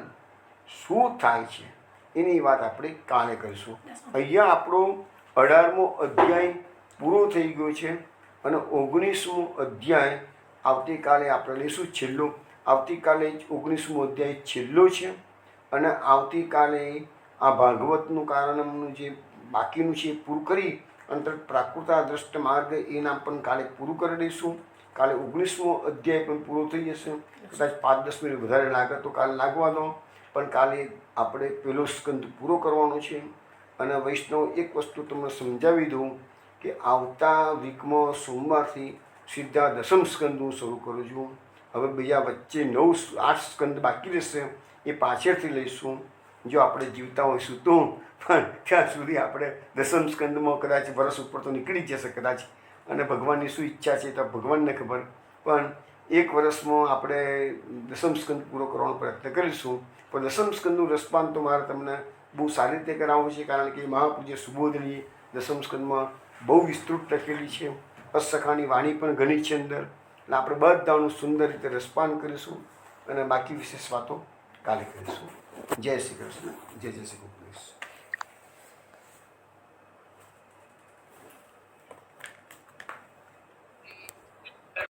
શું થાય છે એની વાત આપણે કાલે કરીશું. અહીંયા આપણો 18મો અધ્યાય પૂરો થઈ ગયો છે અને 19મો અધ્યાય આવતીકાલે આપણે લઈશું. છેલ્લો આવતીકાલે 19મો અધ્યાય છેલ્લો છે અને આવતીકાલે આ ભાગવતનું કારણનું જે બાકીનું છે એ પૂરું કરી અંતર પ્રાકૃતા દ્રષ્ટ માર્ગ એ નામ પણ કાલે પૂરું કરી દઈશું. કાલે 19મો અધ્યાય પણ પૂરો થઈ જશે. કદાચ 5-10 મિનિટ વધારે લાગે તો કાલે લાગવા દો, પણ કાલે આપણે પહેલો સ્કંદ પૂરો કરવાનો છે. અને વૈષ્ણવ એક વસ્તુ તમને સમજાવી દઉં કે આવતા વીકમાં સોમવારથી સીધા 10મ સ્કંદ હું શરૂ કરું છું. હવે બીજા વચ્ચે 9-8 સ્કંદ બાકી રહેશે, એ પાછળથી લઈશું જો આપણે જીવતા હોઈશું તો. પણ ત્યાં સુધી આપણે 10મ સ્કંદમાં કદાચ વર્ષ ઉપર તો નીકળી જશે કદાચ, અને ભગવાનની શું ઈચ્છા છે તો ભગવાનને ખબર. પણ એક વર્ષમાં આપણે 10મ સ્કંદ પૂરો કરવાનો પ્રયત્ન કરીશું. પણ 10મ સ્કંદનું રસપાન તો મારે તમને બહુ સારી રીતે કરાવવું છે, કારણ કે મહાપૂજ્ય સુબોધની 10મ સ્કંદમાં બહુ વિસ્તૃત લખેલી છે. અસખાની વાણી પણ ઘણી છે અંદર. એટલે આપણે બધાનું સુંદર રીતે રસપાન કરીશું અને બાકી વિશેષ વાતો કાલે કરીશું. જય શ્રી કૃષ્ણ. જય શ્રી કૃષ્ણ.